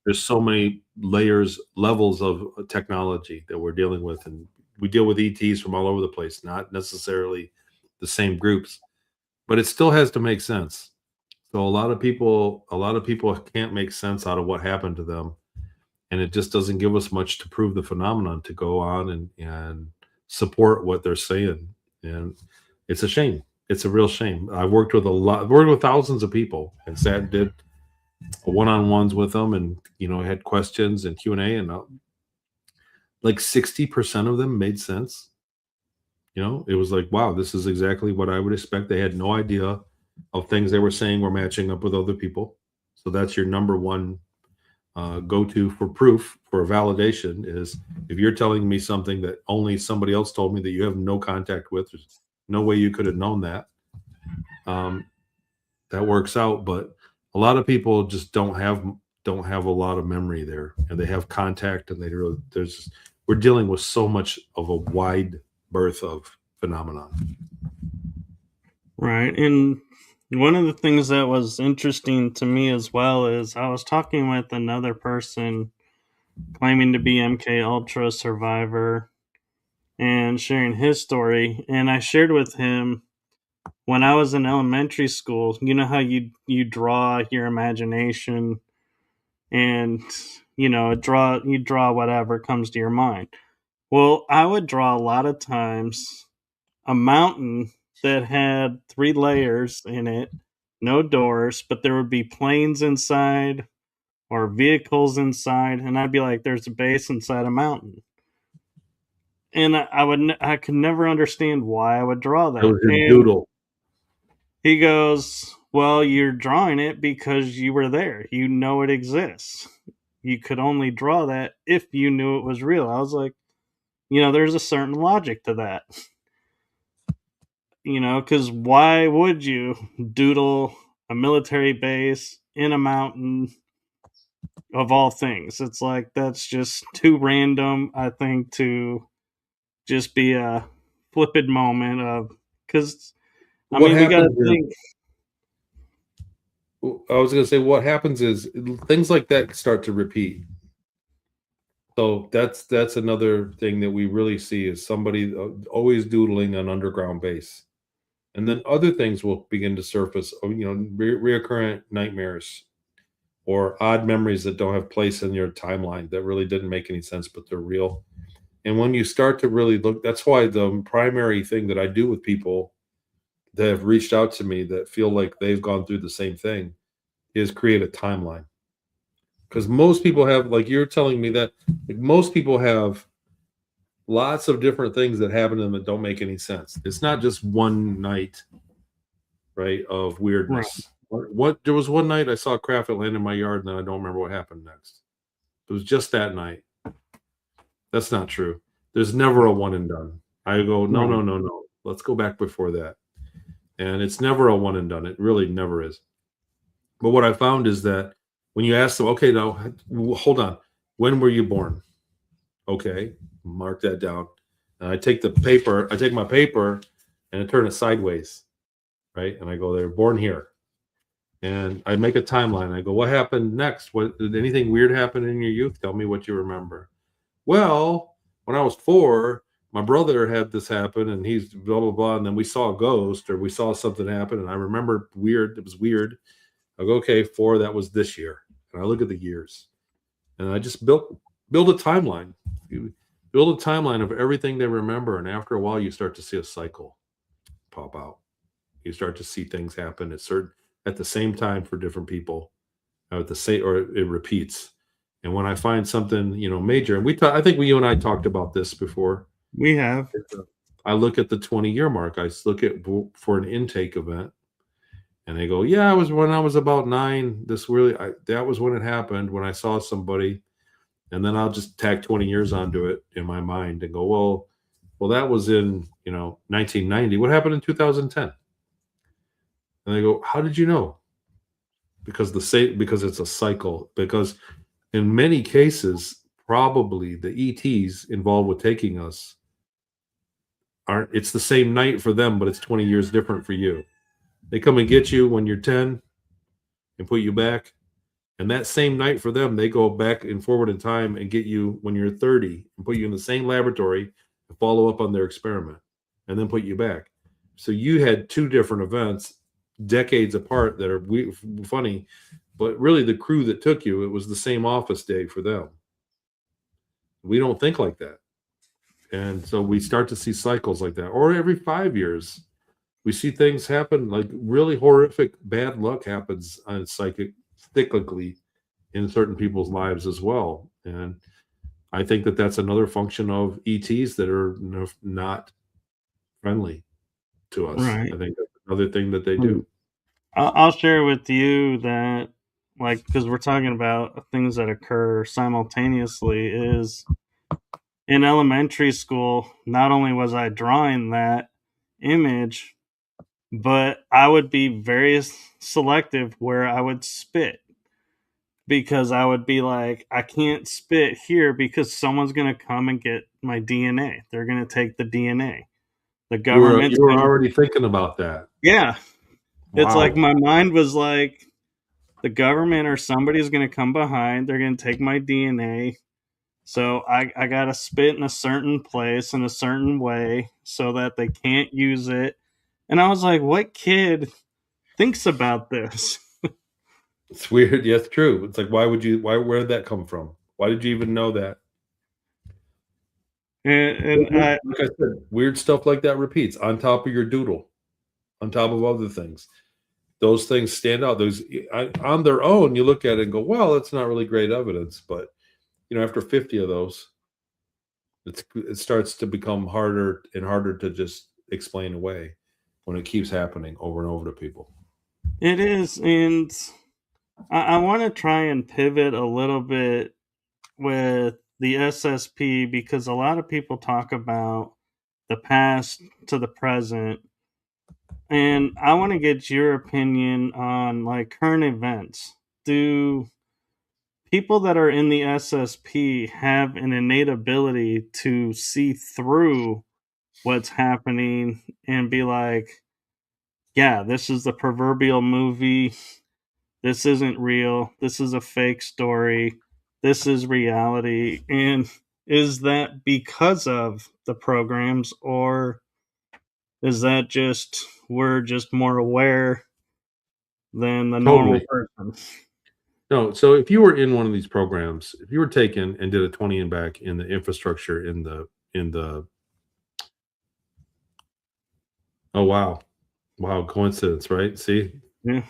there's so many levels of technology that we're dealing with. And we deal with ETs from all over the place, not necessarily the same groups, but it still has to make sense. So a lot of people can't make sense out of what happened to them. And it just doesn't give us much to prove the phenomenon to go on and support what they're saying. And it's a shame. It's a real shame. I've worked with thousands of people and sat and did one-on-ones with them, and had questions and Q&A, and like 60% of them made sense. It was like, wow, this is exactly what I would expect. They had no idea of things they were saying were matching up with other people. So that's your number one go-to for proof, for validation, is if you're telling me something that only somebody else told me that you have no contact with, there's no way you could have known that. That works out, but a lot of people just don't have a lot of memory there, and they have contact, and we're dealing with so much of a wide berth of phenomenon. Right. And One of the things that was interesting to me as well is I was talking with another person claiming to be MK Ultra survivor and sharing his story, and I shared with him when I was in elementary school, you know how you draw your imagination and you draw whatever comes to your mind. Well, I would draw a lot of times a mountain that had 3 layers in it, no doors, but there would be planes inside or vehicles inside, and I'd be like, "There's a base inside a mountain," and I could never understand why I would draw That that. was his And doodle. he goes, "Well, you're drawing it because you were there. You know it exists. You could only draw that if you knew it was real." I was like, there's a certain logic to that. Because why would you doodle a military base in a mountain of all things? It's like that's just too random, I think, to just be a flippant moment of because What we got to happens is, think. I was going to say, what happens is things like that start to repeat. So that's another thing that we really see is somebody always doodling an underground base, and then other things will begin to surface. Reoccurrent nightmares or odd memories that don't have place in your timeline that really didn't make any sense, but they're real. And when you start to really look, that's why the primary thing that I do with people that have reached out to me that feel like they've gone through the same thing is create a timeline. Because most people have, like you're telling me that, like most people have lots of different things that happen to them that don't make any sense. It's not just one night, right, of Right. weirdness. What there was one night I saw a craft that landed in my yard, and then I don't remember what happened next. It was just that night. That's not true. There's never a one and done. I go, no, Right. no, no, no. Let's go back before that. And it's never a one and done. It really never is. But what I found is that when you ask them, okay, now hold on, when were you born? Okay, mark that down. And I take my paper and I turn it sideways, right? And I go, they're born here. And I make a timeline. I go, what happened next? What did anything weird happen in your youth? Tell me what you remember. Well, when I was 4, my brother had this happen and he's blah blah blah. And then we saw a ghost or we saw something happen. And I remember weird, it was weird. I go, okay, 4, that was this year. And I look at the years. And I just build a timeline. You build a timeline of everything they remember. And after a while you start to see a cycle pop out. You start to see things happen at the same time for different people. At the same, or it repeats. And when I find something, major, and I think you and I talked about this before. We have. I look at the 20-year mark. I look at for an intake event, and they go, "Yeah, I was when I was about 9. That was when it happened when I saw somebody." And then I'll just tack 20 years onto it in my mind and go, "Well, that was in 1990. What happened in 2010?" And they go, "How did you know?" Because it's a cycle. Because in many cases, probably the ETs involved with taking us it's the same night for them, but it's 20 years different for you. They come and get you when you're 10 and put you back. And that same night for them, they go back and forward in time and get you when you're 30 and put you in the same laboratory and follow up on their experiment and then put you back. So you had 2 different events decades apart that are funny, but really the crew that took you, it was the same office day for them. We don't think like that. And so we start to see cycles like that. Or every 5 years, we see things happen, like really horrific bad luck happens on cyclically in certain people's lives as well. And I think that that's another function of ETs that are not friendly to us. Right. I think that's another thing that they do. I'll share with you that, like, because we're talking about things that occur simultaneously, is in elementary school, not only was I drawing that image, but I would be very selective where I would spit because I would be like, I can't spit here because someone's going to come and get my DNA. They're going to take the DNA. The government's You were going to, already thinking about that. yeah. It's like Wow. my mind was like, the government or somebody's going to come behind. They're going to take my DNA. So I got to spit in a certain place in a certain way so that they can't use it. And I was like, what kid thinks about this? It's weird. Yeah, it's true. It's like, where did that come from? Why did you even know that? And I, Like I said, weird stuff like that repeats on top of your doodle, on top of other things. Those things stand out. Those on their own, you look at it and go, "Well, it's not really great evidence." But after 50 of those, it starts to become harder and harder to just explain away when it keeps happening over and over to people. it is. And I want to try and pivot a little bit with the SSP because a lot of people talk about the past to the present. And I want to get your opinion on like current events. Do people that are in the SSP have an innate ability to see through what's happening and be like, yeah, this is the proverbial movie. This isn't real. This is a fake story. This is reality. And is that because of the programs, or is that just we're just more aware than the normal Totally. person? No, so if you were in one of these programs, if you were taken and did a 20 and back in the infrastructure in the oh wow. Wow, coincidence, right? See? Yeah,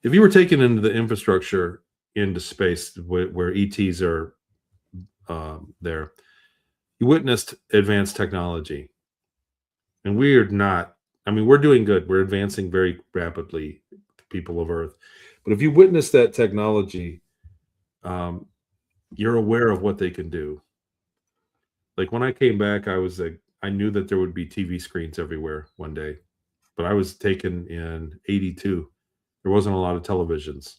If you were taken into the infrastructure into space where ETs are there, you witnessed advanced technology. And we are not, I mean, we're doing good. We're advancing very rapidly, people of Earth. But if you witness that technology, um, you're aware of what they can do. Like when I came back, I knew that there would be TV screens everywhere one day, but I was taken in 82. There wasn't a lot of televisions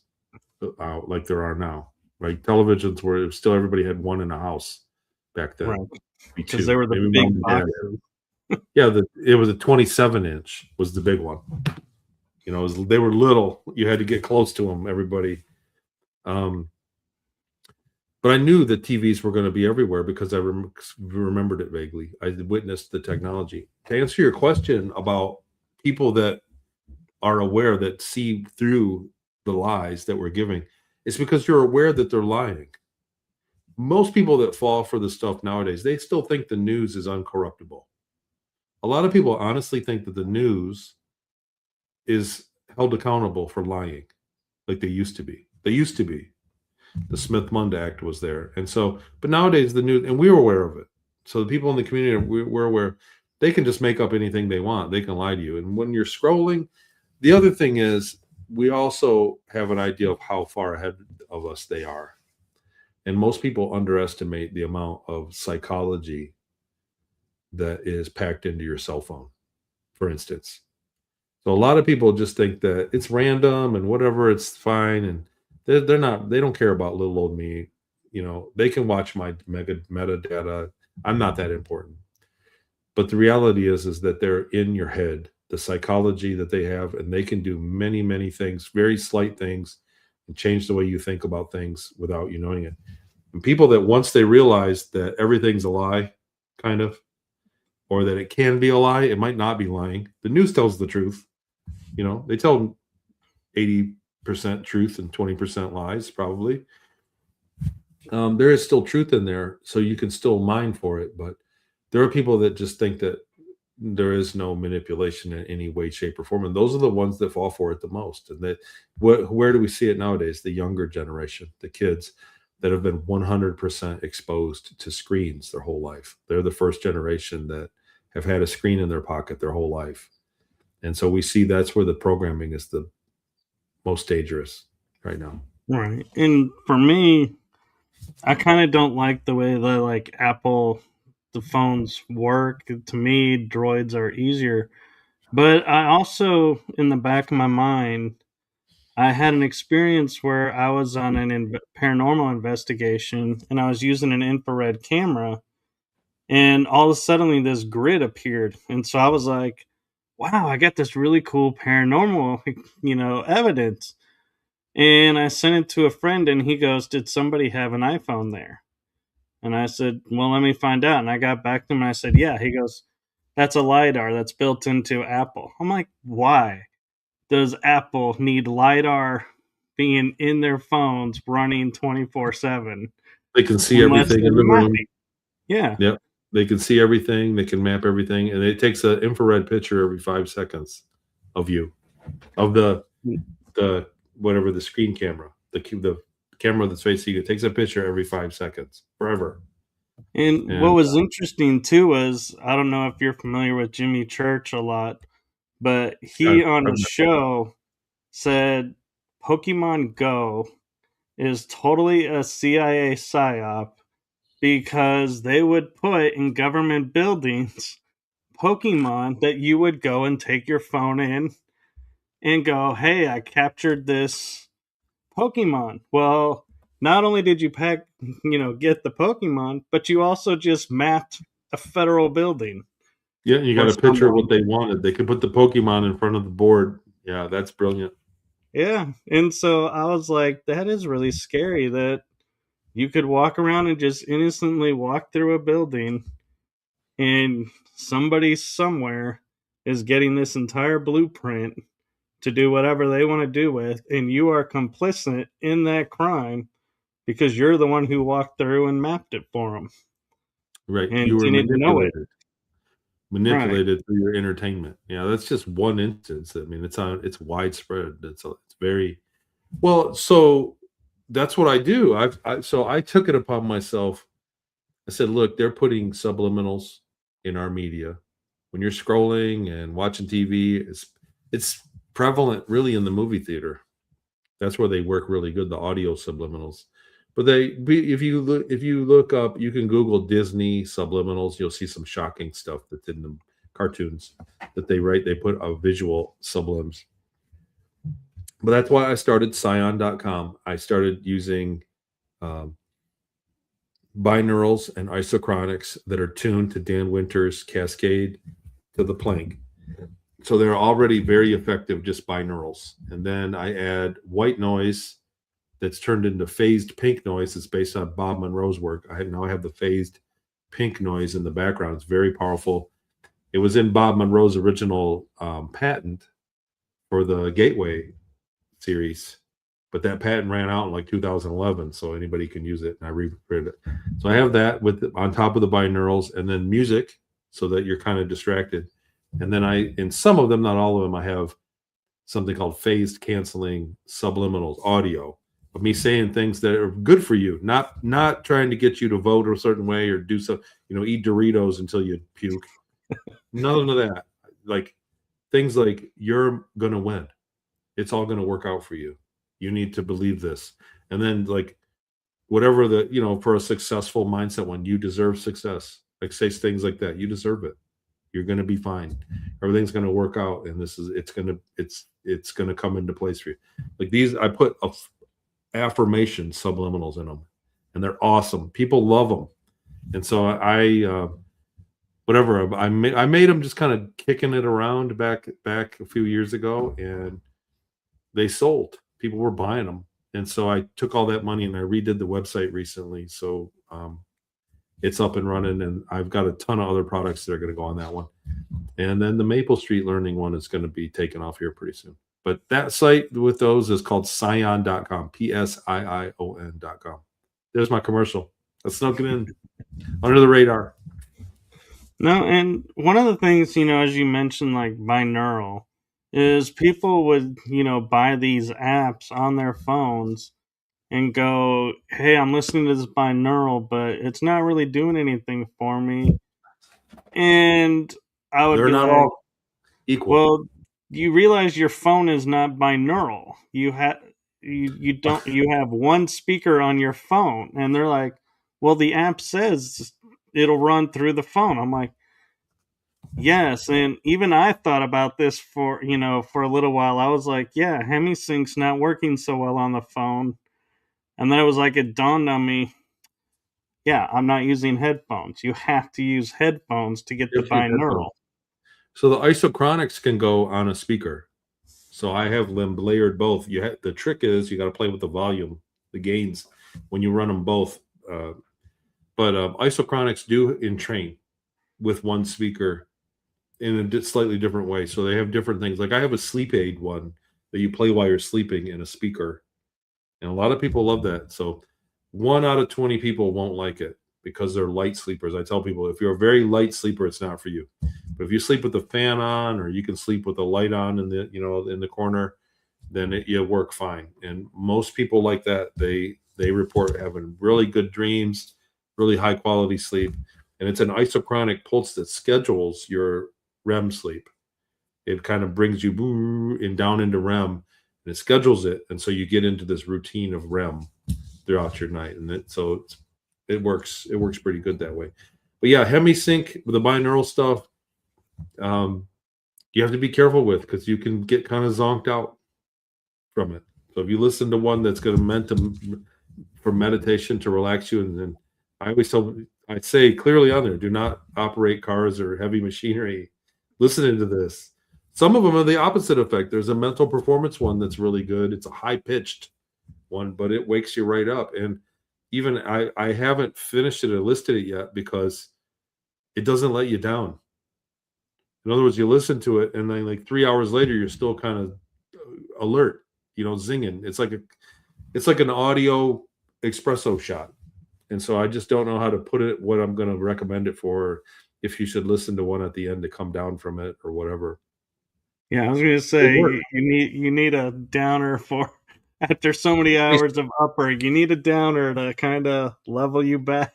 like there are now. Like televisions were, it was still everybody had one in a house back then, right. maybe Because they two, were the maybe mom big and dad. boxes. Yeah, it was a 27-inch was the big one. They were little. You had to get close to them. Everybody. Um, but I knew that TVs were going to be everywhere because I remembered it vaguely. I witnessed the technology. To answer your question about people that are aware that see through the lies that we're giving, it's because you're aware that they're lying. Most people that fall for the stuff nowadays, they still think the news is uncorruptible. A lot of people honestly think that the news is held accountable for lying like they used to be. They used to be. The Smith-Mund Act was there. And so, but nowadays the news, and we were aware of it. So the people in the community, we're aware they can just make up anything they want. They can lie to you. And when you're scrolling, the other thing is we also have an idea of how far ahead of us they are. And most people underestimate the amount of psychology that is packed into your cell phone, for instance. So a lot of people just think that it's random and whatever, it's fine, and they're not. They don't care about little old me. They can watch my metadata. I'm not that important. But the reality is that they're in your head, the psychology that they have, and they can do many, many things, very slight things, and change the way you think about things without you knowing it. And people that once they realize that everything's a lie, kind of, or that it can be a lie, it might not be lying. The news tells the truth. They tell 80% truth and 20% lies, probably. There is still truth in there, so you can still mine for it. But there are people that just think that there is no manipulation in any way, shape, or form, and those are the ones that fall for it the most. And where do we see it nowadays? The younger generation, the kids that have been 100% exposed to screens their whole life. They're the first generation that have had a screen in their pocket their whole life. And so we see that's where the programming is the most dangerous right now. Right. And for me, I kind of don't like the way that like Apple the phones work. To me, droids are easier. But I also, in the back of my mind, I had an experience where I was on an paranormal investigation and I was using an infrared camera, and all of a sudden this grid appeared. And so I was like, wow, I got this really cool paranormal, evidence. And I sent it to a friend and he goes, did somebody have an iPhone there? And I said, well, let me find out. And I got back to him and I said, yeah. He goes, that's a LiDAR that's built into Apple. I'm like, why does Apple need LiDAR being in their phones running 24/7 They can see unless everything they're in the room. mapping? Yeah. Yep. They can see everything, they can map everything, and it takes an infrared picture every 5 seconds of you, of the whatever the screen camera, the camera that's facing you. It takes a picture every 5 seconds, forever. And what And was interesting too was I don't know if you're familiar with Jimmy Church a lot, but he on I've his show said Pokemon Go is totally a CIA psyop because they would put in government buildings Pokemon that you would go and take your phone in and go, "Hey, I captured this Pokemon." Well, not only did you get the Pokemon, but you also just mapped a federal building yeah, you got or a picture of what someone. they wanted. They could put the Pokemon in front of the board. Yeah, that's brilliant. Yeah. And so I was like, that is really scary that you could walk around and just innocently walk through a building and somebody somewhere is getting this entire blueprint to do whatever they want to do with, and you are complicit in that crime because you're the one who walked through and mapped it for them Right. and You were didn't know it. manipulated. Right. Manipulated through your entertainment. Yeah, that's just one instance. I mean, it's widespread. It's very well. So that's what I do. So I took it upon myself. I said, look, they're putting subliminals in our media. When you're scrolling and watching TV, it's prevalent really in the movie theater. That's where they work really good, the audio subliminals. But if you look up, you can Google Disney subliminals. You'll see some shocking stuff that's in the cartoons that they write. They put a visual sublims. But that's why I started Scion.com. I started using um, binaurals and isochronics that are tuned to Dan Winter's Cascade to the Planck. So they're already very effective, just binaurals. And then I add white noise that's turned into phased pink noise. It's based on Bob Monroe's work. Now I have the phased pink noise in the background. It's very powerful. It was in Bob Monroe's original patent for the Gateway series, but that patent ran out in like 2011, so anybody can use it. And I reprinted it. So I have that with on top of the binaurals, and then music, so that you're kind of distracted. And then in some of them, not all of them, I have something called phased canceling subliminals audio of me saying things that are good for you, not trying to get you to vote a certain way or do so, eat Doritos until you puke. None of that. Like things like you're gonna win. It's all gonna work out for you. You need to believe this. And then like whatever for a successful mindset one, you deserve success. Like say things like that. You deserve it. You're going to be fine. Everything's going to work out, and it's going to come into place for you. Like these, I put affirmation subliminals in them, and they're awesome. People love them, and so whatever I made them just kind of kicking it around back a few years ago, and they sold. People were buying them, and so I took all that money and I redid the website recently. So it's up and running, and I've got a ton of other products that are going to go on that one. And then the Maple Street Learning one is going to be taken off here pretty soon. But that site with those is called Psion.com, Psion.com. There's my commercial. I snuck it in under the radar. No, and one of the things, as you mentioned, like binaural, is people would, buy these apps on their phones and go, hey, I'm listening to this binaural, but it's not really doing anything for me. And I would They're be not like, all equal. well, you realize your phone is not binaural. You have one speaker on your phone, and they're like, well, the app says it'll run through the phone. I'm like, yes, and even I thought about this for a little while. I was like, yeah, HemiSync's not working so well on the phone. And then it dawned on me, yeah, I'm not using headphones. You have to use headphones to get You the have to use headphones. binaural. So the isochronics can go on a speaker. So I have them layered both. The trick is you got to play with the volume, the gains when you run them both. Uh, but isochronics do entrain with one speaker in a slightly different way. So they have different things. Like I have a sleep aid one that you play while you're sleeping in a speaker, and a lot of people love that. So 1 out of 20 people won't like it because they're light sleepers. I tell people if you're a very light sleeper, it's not for you. But if you sleep with the fan on, or you can sleep with the light on in the corner, then you work fine. And most people like that. They report having really good dreams, really high quality sleep, and it's an isochronic pulse that schedules your REM sleep. It kind of brings you and down into REM, and it schedules it, and so you get into this routine of REM throughout your night, and it works. It works pretty good that way. But yeah, HemiSync with the binaural stuff, you have to be careful with because you can get kind of zonked out from it. So if you listen to one that's going to meant to for meditation to relax you, and then I say clearly on there, do not operate cars or heavy machinery listening to this. Some of them are the opposite effect. There's a mental performance one that's really good. It's a high pitched one, but it wakes you right up. And even I haven't finished it or listed it yet because it doesn't let you down. In other words, you listen to it, and then like 3 hours later, you're still kind of alert, zinging. It's like an audio espresso shot. And so I just don't know how to put it, what I'm going to recommend it for, if you should listen to one at the end to come down from it or whatever. Yeah, I was gonna say you need a downer for after so many hours of upper. You need a downer to kind of level you back.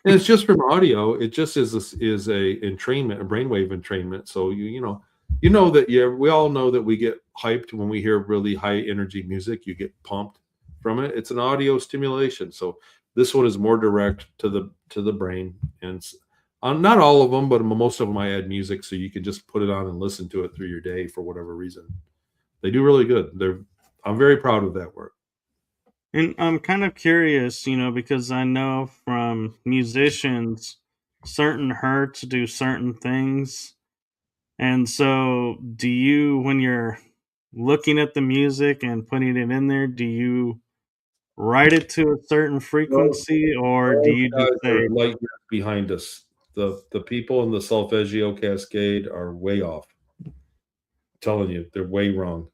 And it's just from audio. It just is a entrainment, a brainwave entrainment. So we all know that we get hyped when we hear really high energy music. You get pumped from it. It's an audio stimulation. So this one is more direct to the brain, and not all of them, but most of them I add music, so you can just put it on and listen to it through your day for whatever reason. They do really good. I'm very proud of that work. And I'm kind of curious, because I know from musicians, certain hertz do certain things. And so, when you're looking at the music and putting it in there, do you write it to a certain Those frequency, or do you just guys say, are light years behind us. The people in the solfeggio cascade are way off. I'm telling you, they're way wrong.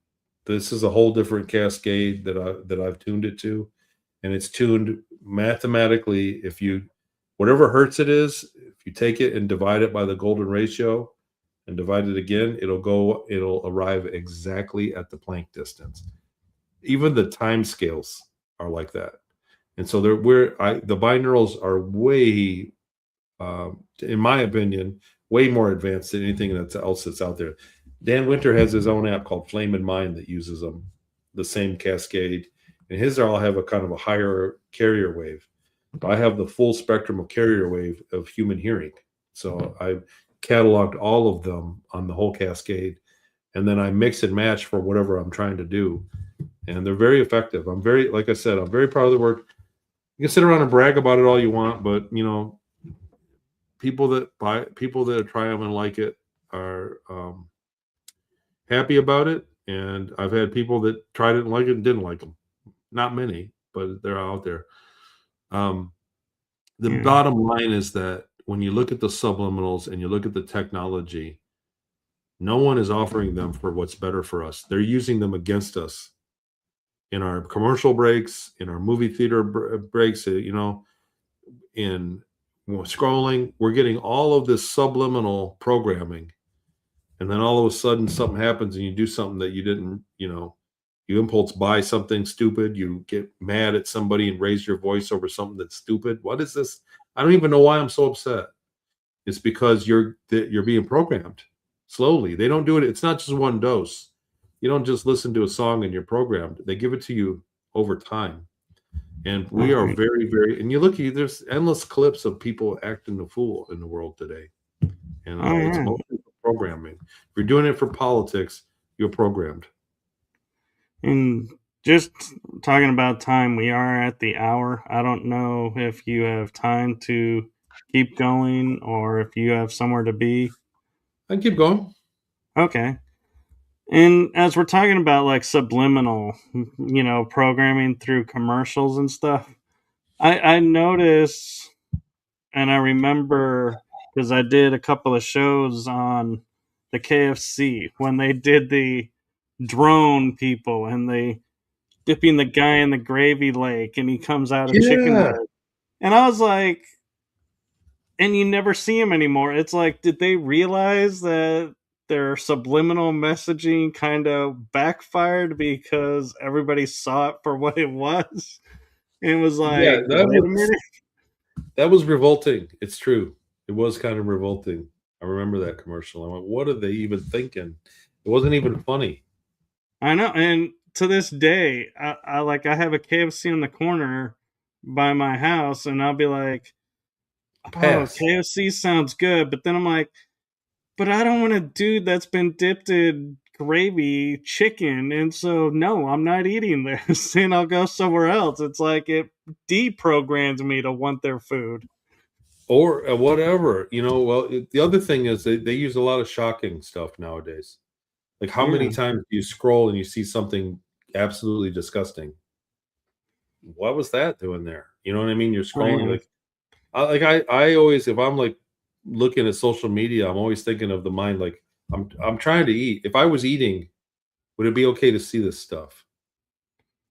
This is a whole different cascade that I've tuned it to, and it's tuned mathematically. Whatever hertz it is, if you take it and divide it by the golden ratio and divide it again, it'll arrive exactly at the Planck distance. Even the time scales are like that. And so the binaurals are way, in my opinion, way more advanced than anything else that's out there. Dan Winter has his own app called Flame in Mind that uses the same cascade, and his all have a kind of a higher carrier wave. I have the full spectrum of carrier wave of human hearing. So I've cataloged all of them on the whole cascade, and then I mix and match for whatever I'm trying to do. And they're very effective. Like I said, I'm very proud of the work. You can sit around and brag about it all you want, but people that try them and like it are happy about it. And I've had people that tried it and liked it and didn't like them. Not many, but they're out there. The bottom line is that when you look at the subliminals and you look at the technology, no one is offering them for what's better for us. They're using them against us in our commercial breaks, in our movie theater breaks, in scrolling. We're getting all of this subliminal programming. And then all of a sudden something happens and you do something that you didn't, you impulse buy something stupid. You get mad at somebody and raise your voice over something that's stupid. What is this? I don't even know why I'm so upset. It's because you're being programmed slowly. They don't do it. It's not just one dose. You don't just listen to a song and you're programmed. They give it to you over time. And we are very, very, and there's endless clips of people acting the fool in the world today. And it's mostly programming. If you're doing it for politics, you're programmed. And just talking about time, we are at the hour. I don't know if you have time to keep going or if you have somewhere to be. I keep going. Okay. And as we're talking about like subliminal, programming through commercials and stuff, I notice and I remember because I did a couple of shows on the KFC when they did the drone people and they dipping the guy in the gravy lake and he comes out of chicken Yeah, leg. And I was like, and you never see him anymore. It's like, did they realize that their subliminal messaging kind of backfired because everybody saw it for what it was and was yeah, like, wait a minute. that was revolting. It's true. It was kind of revolting. I remember that commercial. I went, "What are they even thinking?" It wasn't even funny. I know. And to this day, I have a KFC in the corner by my house, and I'll be like, oh, Pass. KFC sounds good. But then I'm like, but I don't want a dude that's been dipped in gravy chicken. And so, no, I'm not eating this. And I'll go somewhere else. It's like it deprograms me to want their food. Or whatever, well, the other thing is they use a lot of shocking stuff nowadays. Like, how many Yeah. times do you scroll and you see something absolutely disgusting? What was that doing there? You know what I mean? You're Oh, scrolling, yeah. like I always, if I'm, like, looking at social media, I'm always thinking of the mind, like, I'm trying to eat. If I was eating, would it be okay to see this stuff?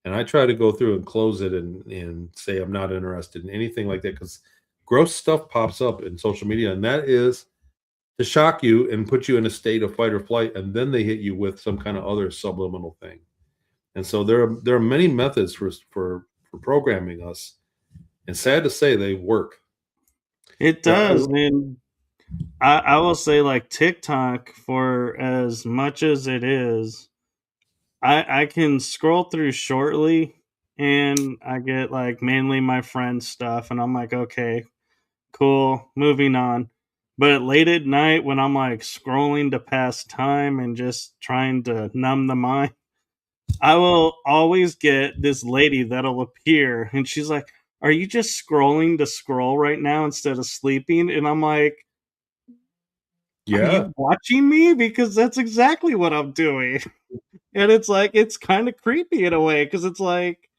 And I try to go through and close it and say I'm not interested in anything like that because gross stuff pops up in social media, and that is to shock you and put you in a state of fight or flight, and then they hit you with some kind of other subliminal thing. And so there are many methods for programming us, and sad to say, they work. It Yeah, does. And I will say, like, TikTok, for as much as it is, I can scroll through shortly and I get like mainly my friends stuff and I'm like, okay, cool, moving on. But late at night when I'm like scrolling to pass time and just trying to numb the mind, I will always get this lady that'll appear and she's like, are you just scrolling to scroll right now instead of sleeping? And I'm like, are yeah. you watching me? Because that's exactly what I'm doing. And it's like, it's kind of creepy in a way because it's like,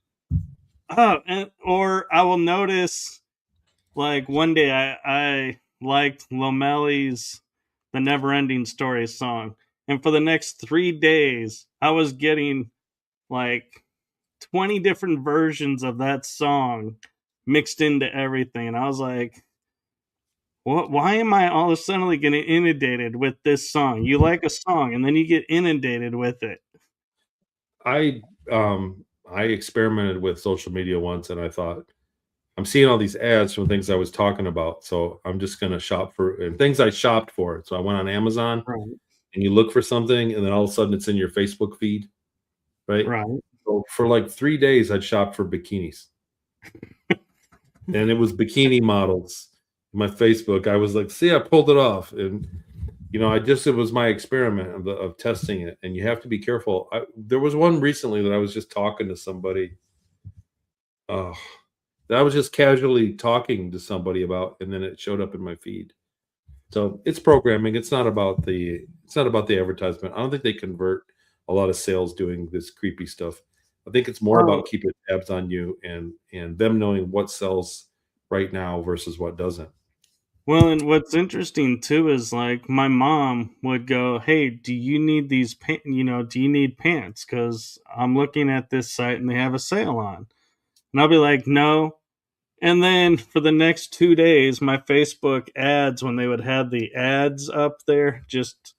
oh, or I will notice like one day I liked Lomelli's "The Never Ending Story" song, and for the next 3 days I was getting like 20 different versions of that song mixed into everything, and I was like, "What? Why am I all of a sudden getting inundated with this song? You like a song, and then you get inundated with it." I I experimented with social media once, and I thought, I'm seeing all these ads from things I was talking about, so I'm just gonna shop for and things I shopped for. So I went on Amazon, Right, and you look for something, and then all of a sudden it's in your Facebook feed, right? right. So for like 3 days, I'd shop for bikinis, and it was bikini models. My Facebook, I was like, "See, I pulled it off," and, it was my experiment of testing it, and you have to be careful. There was one recently that I was just talking to somebody, uh, that I was just casually talking to somebody about, and then it showed up in my feed. So, it's programming, it's not about the advertisement. I don't think they convert a lot of sales doing this creepy stuff. I think it's more Oh, about keeping tabs on you and them knowing what sells right now versus what doesn't. well, and what's interesting too is like my mom would go, "Hey, do you need these do you need pants? Because I'm looking at this site and they have a sale on." And I'll be like, "No." And then for the next 2 days, my Facebook ads, when they would have the ads up there just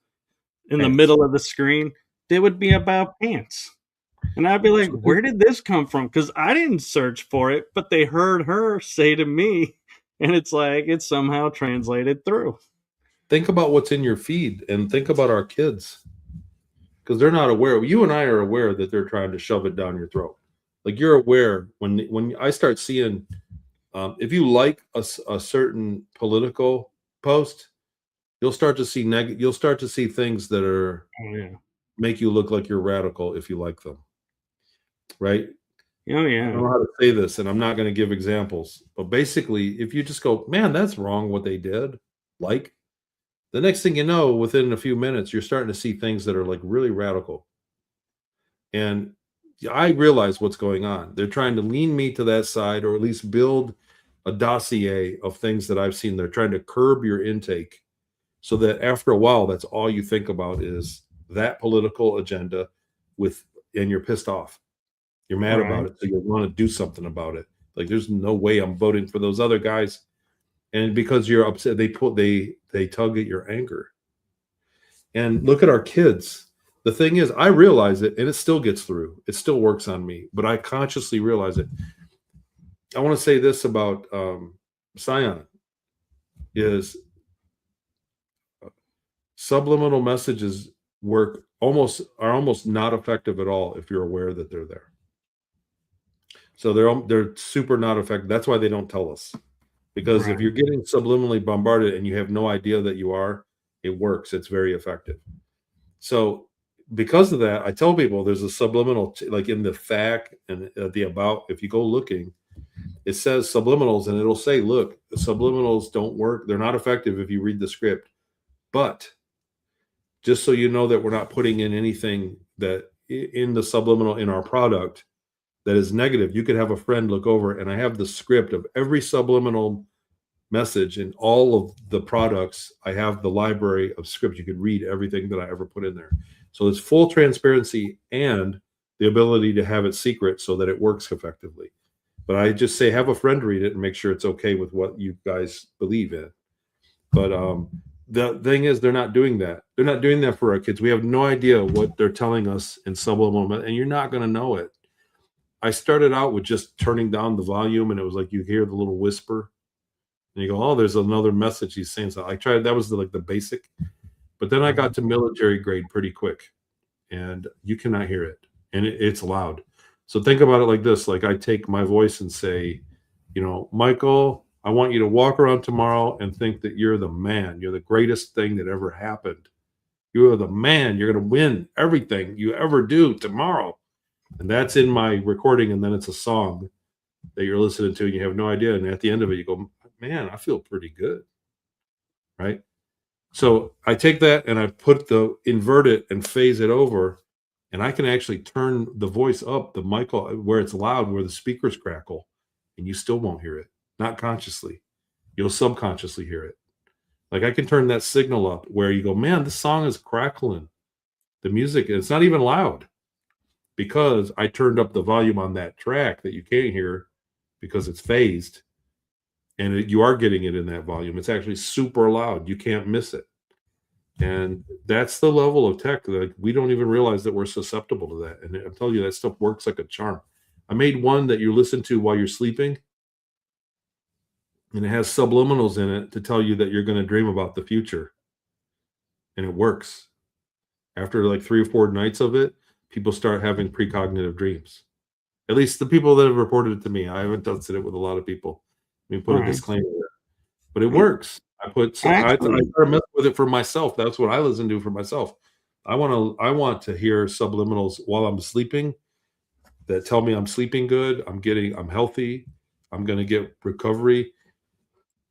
in the Pants. middle of the screen, they would be about pants. And I'd be like, So think where did this come from? Because I didn't search for it, but they heard her say to me, and it's like it somehow translated through. think about what's in your feed and think about our kids because they're not aware. You and I are aware that they're trying to shove it down your throat. Like, you're aware when I start seeing, if you like a certain political post, you'll start to see things that are Oh, yeah. make you look like you're radical if you like them, right? Oh, I don't yeah. know how to say this, and I'm not going to give examples, but basically, if you just go, man, that's wrong what they did, like, The next thing you know, within a few minutes, you're starting to see things that are like really radical. And I realize what's going on. They're trying to lean me to that side, or at least build a dossier of things that I've seen. They're trying to curb your intake so that after a while, that's all you think about is that political agenda and you're pissed off. You're mad about Right. it. So you want to do something about it. Like there's no way I'm voting for those other guys. And because you're upset, they tug at your anger. And look at our kids. The thing is, I realize it and it still gets through. It still works on me, but I consciously realize it. I want to say this about Scion is subliminal messages are almost not effective at all if you're aware that they're there. So they're super not effective. That's why they don't tell us. Because if Right. you're getting subliminally bombarded and you have no idea that you are, it works. It's very effective. So because of that, I tell people there's a subliminal, like in the FAQ and the about, if you go looking, it says subliminals and it'll say, look, the subliminals don't work. They're not effective if you read the script. But just so you know that we're not putting in anything that in the subliminal in our product that is negative, you could have a friend look over and I have the script of every subliminal message in all of the products. I have the library of scripts. You could read everything that I ever put in there. So it's full transparency and the ability to have it secret so that it works effectively. But I just say have a friend read it and make sure it's okay with what you guys believe in. But the thing is, they're not doing that. They're not doing that for our kids. We have no idea what they're telling us in subliminal, and you're not going to know it. I started out with just turning down the volume, and it was like you hear the little whisper, and you go, "Oh, there's another message he's saying." So I tried. That was like the basic, but then I got to military grade pretty quick, and you cannot hear it, and it's loud. So think about it like this: like I take my voice and say, Michael, I want you to walk around tomorrow and think that you're the man. You're the greatest thing that ever happened. You are the man. You're going to win everything you ever do tomorrow. And that's in my recording. And then it's a song that you're listening to and you have no idea. And at the end of it, you go, man, I feel pretty good. Right. So I take that and I invert it and phase it over. And I can actually turn the voice up, the mic where it's loud, where the speakers crackle, and you still won't hear it. Not consciously. You'll subconsciously hear it. Like I can turn that signal up where you go, man, this song is crackling. The music, it's not even loud because I turned up the volume on that track that you can't hear because it's phased. And you are getting it in that volume. It's actually super loud. You can't miss it. And that's the level of tech that we don't even realize that we're susceptible to that. And I'm telling you, that stuff works like a charm. I made one that you listen to while you're sleeping, and it has subliminals in it to tell you that you're going to dream about the future. And it works. After like 3 or 4 nights of it, people start having precognitive dreams. At least the people that have reported it to me. I haven't tested it with a lot of people. Let me put a disclaimer there. But it works. I Actually, started messing with it for myself. That's what I listen to for myself. I want to hear subliminals while I'm sleeping that tell me I'm sleeping good, I'm healthy, I'm going to get recovery.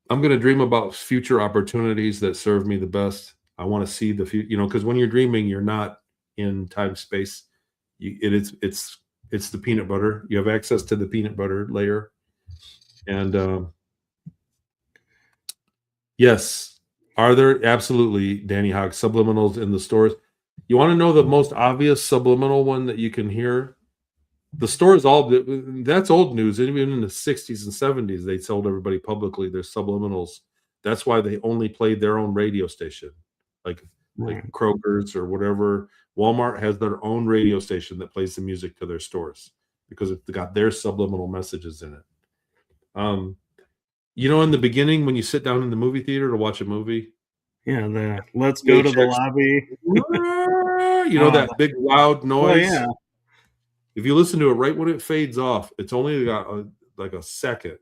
I'm going to dream about future opportunities that serve me the best. I want to see the future, because when you're dreaming, you're not in time space. It's the peanut butter. You have access to the peanut butter layer, and yes, are there absolutely, Danny Hogg, subliminals in the stores? You want to know the most obvious subliminal one that you can hear? The stores that's old news. Even in the 60s and 70s, they told everybody publicly there's subliminals. That's why they only played their own radio station, like right. Kroger's or whatever. Walmart has their own radio station that plays the music to their stores because it's got their subliminal messages in it. In the beginning when you sit down in the movie theater to watch a movie, Yeah, let's go to the lobby. that big loud Well, noise. yeah. If you listen to it right when it fades off, it's only got like a second,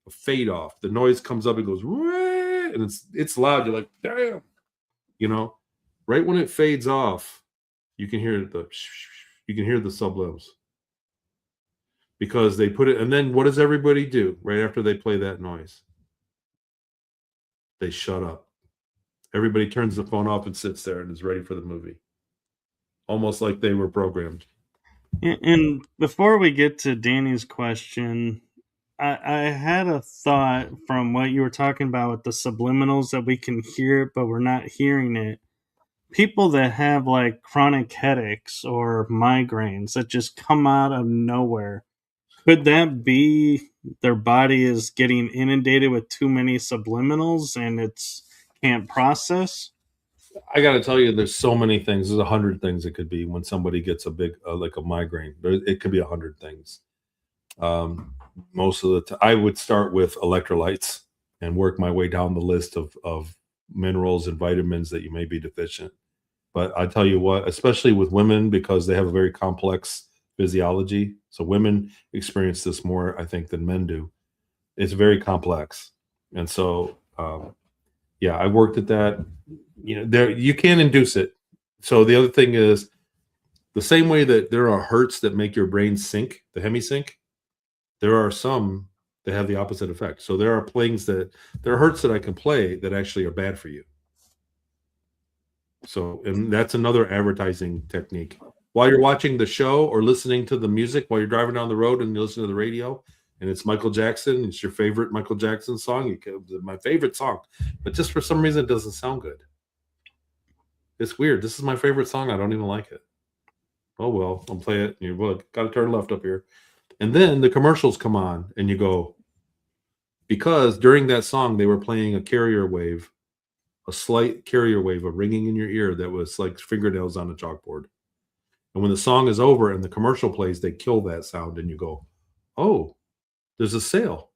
a fade off. The noise comes up and goes, and it's loud. You're like, damn, right when it fades off, you can hear the sublims because they put it. And then what does everybody do right after they play that noise? They shut up. Everybody turns the phone off and sits there and is ready for the movie, almost like they were programmed. And before we get to Danny's question, I had a thought from what you were talking about with the subliminals that we can hear it, but we're not hearing it. People that have like chronic headaches or migraines that just come out of nowhere, could that be their body is getting inundated with too many subliminals and it's can't process? I got to tell you, there's so many things. There's 100 things it could be when somebody gets a big, like a migraine. It could be 100 things. Most of the time, I would start with electrolytes and work my way down the list of minerals and vitamins that you may be deficient. But I tell you what, especially with women, because they have a very complex physiology. So women experience this more, I think, than men do. It's very complex. And so, yeah, I worked at that. There you can induce it. So the other thing is the same way that there are hurts that make your brain sink, the hemisync, there are some that have the opposite effect. So there are hurts that I can play that actually are bad for you. So, and that's another advertising technique. While you're watching the show or listening to the music while you're driving down the road and you listen to the radio, and it's Michael Jackson, it's your favorite Michael Jackson song, my favorite song, but just for some reason it doesn't sound good. It's weird. This is my favorite song. I don't even like it. Oh well, I'll play it. And you got to turn left up here, and then the commercials come on, and you go, because during that song they were playing a carrier wave, a slight carrier wave of ringing in your ear that was like fingernails on a chalkboard. And when the song is over and the commercial plays, they kill that sound, and you go, "Oh, there's a sale."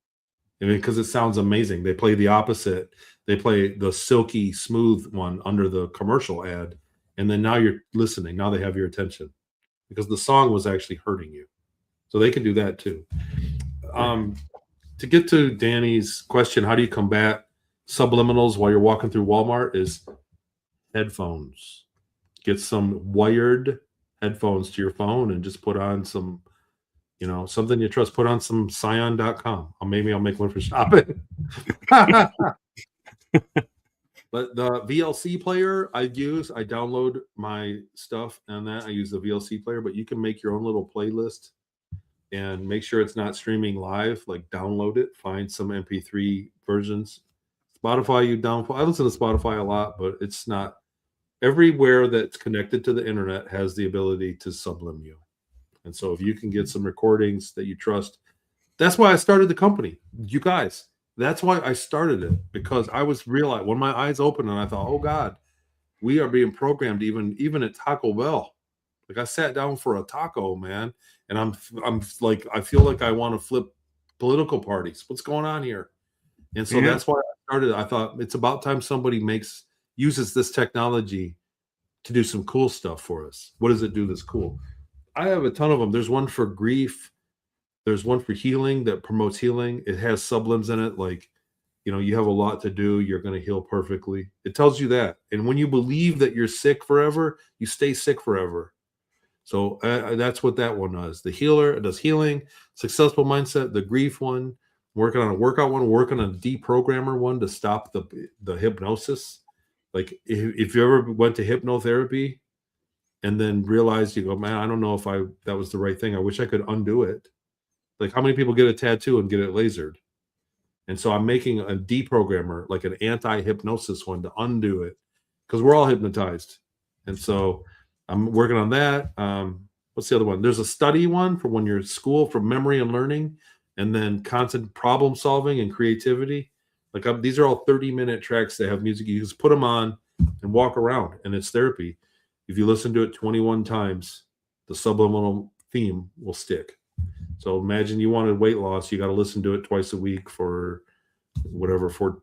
I mean, because it sounds amazing. They play the opposite. They play the silky, smooth one under the commercial ad, and then now you're listening. Now they have your attention because the song was actually hurting you. So they can do that too. To get to Danny's question, how do you combat subliminals while you're walking through Walmart? Is headphones. Get some wired headphones to your phone and just put on some, something you trust. Put on some scion.com. Or maybe I'll make one for shopping. But the VLC player I download my stuff and then I use the VLC player, but you can make your own little playlist and make sure it's not streaming live. Like download it, find some MP3 versions. Spotify, I listen to Spotify a lot, but it's not everywhere that's connected to the internet has the ability to sublim you. And so if you can get some recordings that you trust, that's why I started the company. You guys, that's why I started it, because I was realized when my eyes opened and I thought, oh God, we are being programmed even at Taco Bell. Like I sat down for a taco, man, and I'm like, I feel like I want to flip political parties. What's going on here? And so that's why I started. I thought it's about time somebody uses this technology to do some cool stuff for us. What does it do that's cool? I have a ton of them. There's one for grief. There's one for healing that promotes healing. It has sublims in it. Like, you have a lot to do. You're going to heal perfectly. It tells you that. And when you believe that you're sick forever, you stay sick forever. So that's what that one does. The healer, it does healing, successful mindset, the grief one, working on a workout one, working on a deprogrammer one to stop the hypnosis. Like if you ever went to hypnotherapy and then realized, you go, man, I don't know if that was the right thing. I wish I could undo it. Like how many people get a tattoo and get it lasered? And so I'm making a deprogrammer, like an anti-hypnosis one to undo it, because we're all hypnotized. And so I'm working on that. What's the other one? There's a study one for when you're at school for memory and learning, and then constant problem solving and creativity. Like these are all 30-minute tracks that have music. You just put them on and walk around, and it's therapy. If you listen to it 21 times, the subliminal theme will stick. So imagine you wanted weight loss. You got to listen to it twice a week for whatever, for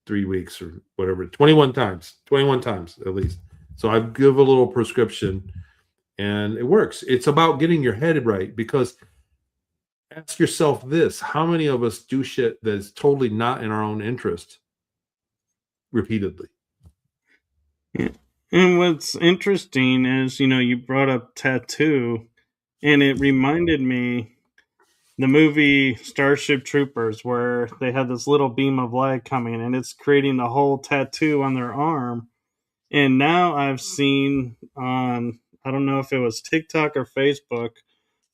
3 weeks or whatever, 21 times at least. So I give a little prescription and it works. It's about getting your head right, because ask yourself this: how many of us do shit that's totally not in our own interest repeatedly? Yeah. And what's interesting is, you brought up tattoo, and it reminded me the movie Starship Troopers, where they had this little beam of light coming and it's creating the whole tattoo on their arm. And now I've seen on, I don't know if it was TikTok or Facebook,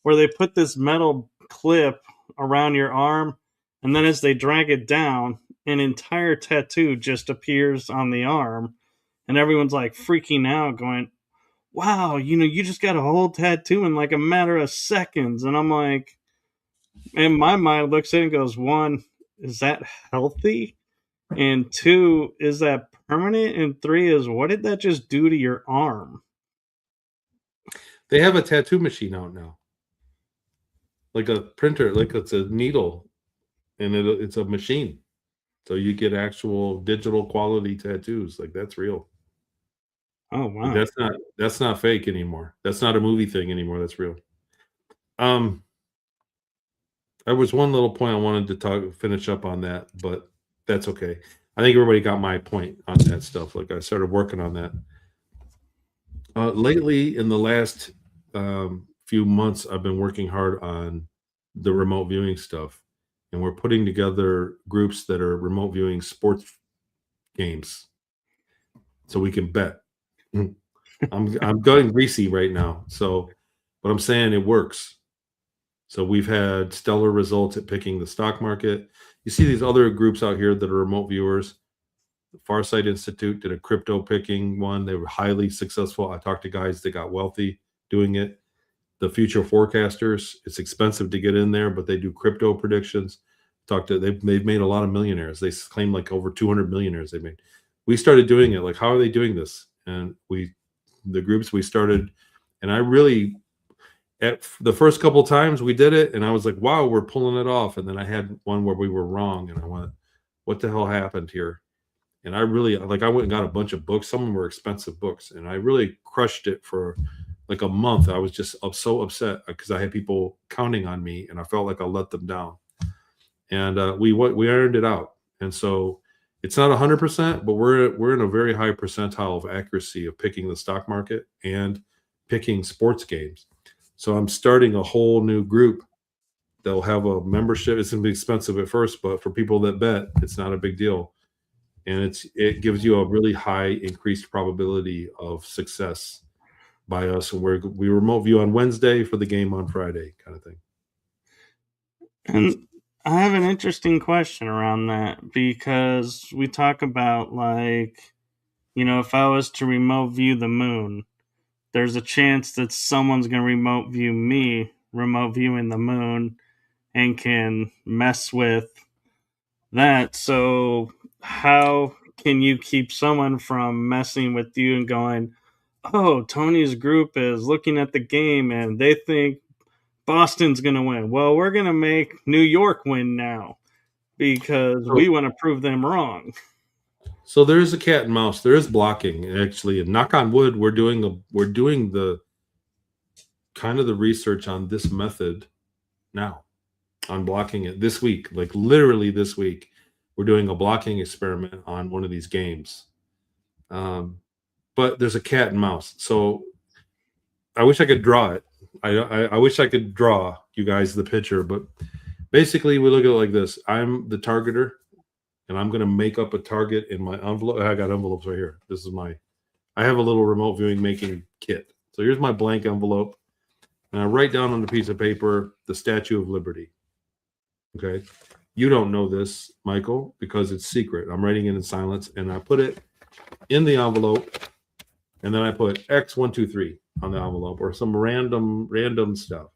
where they put this metal clip around your arm, and then as they drag it down, an entire tattoo just appears on the arm. And everyone's like freaking out, going, wow, you just got a whole tattoo in like a matter of seconds. And I'm like, and my mind looks at it and goes, one, is that healthy? And two, is that permanent? And three is, what did that just do to your arm? They have a tattoo machine out now, like a printer, like it's a needle, and it's a machine. So you get actual digital quality tattoos. Like that's real. Oh, Like, wow. that's not fake anymore. That's not a movie thing anymore. That's real. There was one little point I wanted to finish up on that, but that's okay. I think everybody got my point on that stuff. Like I started working on that. Lately, in the last few months, I've been working hard on the remote viewing stuff, and we're putting together groups that are remote viewing sports games, so we can bet. I'm going greasy right now, so but I'm saying it works. So we've had stellar results at picking the stock market. You see these other groups out here that are remote viewers. The Farsight Institute did a crypto picking one. They were highly successful. I talked to guys that got wealthy doing it. The future forecasters, it's expensive to get in there, but they do crypto predictions. They've made a lot of millionaires. They claim like over 200 millionaires they made. We started doing it. Like, how are they doing this? And the groups we started, and I really, at the first couple of times we did it, and I was like, wow, we're pulling it off. And then I had one where we were wrong, and I went, what the hell happened here? And I really, like, I went and got a bunch of books. Some of them were expensive books, and I really crushed it for like a month. I was just so upset because I had people counting on me, and I felt like I let them down. And we ironed it out. And so it's not 100%, but we're in a very high percentile of accuracy of picking the stock market and picking sports games. So I'm starting a whole new group. They'll have a membership. It's going to be expensive at first, but for people that bet, it's not a big deal. And it gives you a really high increased probability of success by us. And we remote view on Wednesday for the game on Friday, kind of thing. And I have an interesting question around that, because we talk about, like, if I was to remote view the moon, there's a chance that someone's going to remote view me, remote viewing the moon, and can mess with that. So, how can you keep someone from messing with you and going, oh, Tony's group is looking at the game and they think Boston's going to win? Well, we're going to make New York win now because we want to prove them wrong. So there is a cat and mouse. There is blocking, actually. And knock on wood, we're doing the kind of the research on this method now, on blocking it this week. Like literally this week, we're doing a blocking experiment on one of these games. But there's a cat and mouse. So I wish I could draw it. I wish I could draw you guys the picture, but basically we look at it like this. I'm the targeter, and I'm going to make up a target in my envelope. I got envelopes right here. I have a little remote viewing making kit. So here's my blank envelope, and I write down on a piece of paper the Statue of Liberty. Okay. You don't know this, Michael, because it's secret. I'm writing it in silence, and I put it in the envelope, and then I put X123 on the envelope or some random stuff.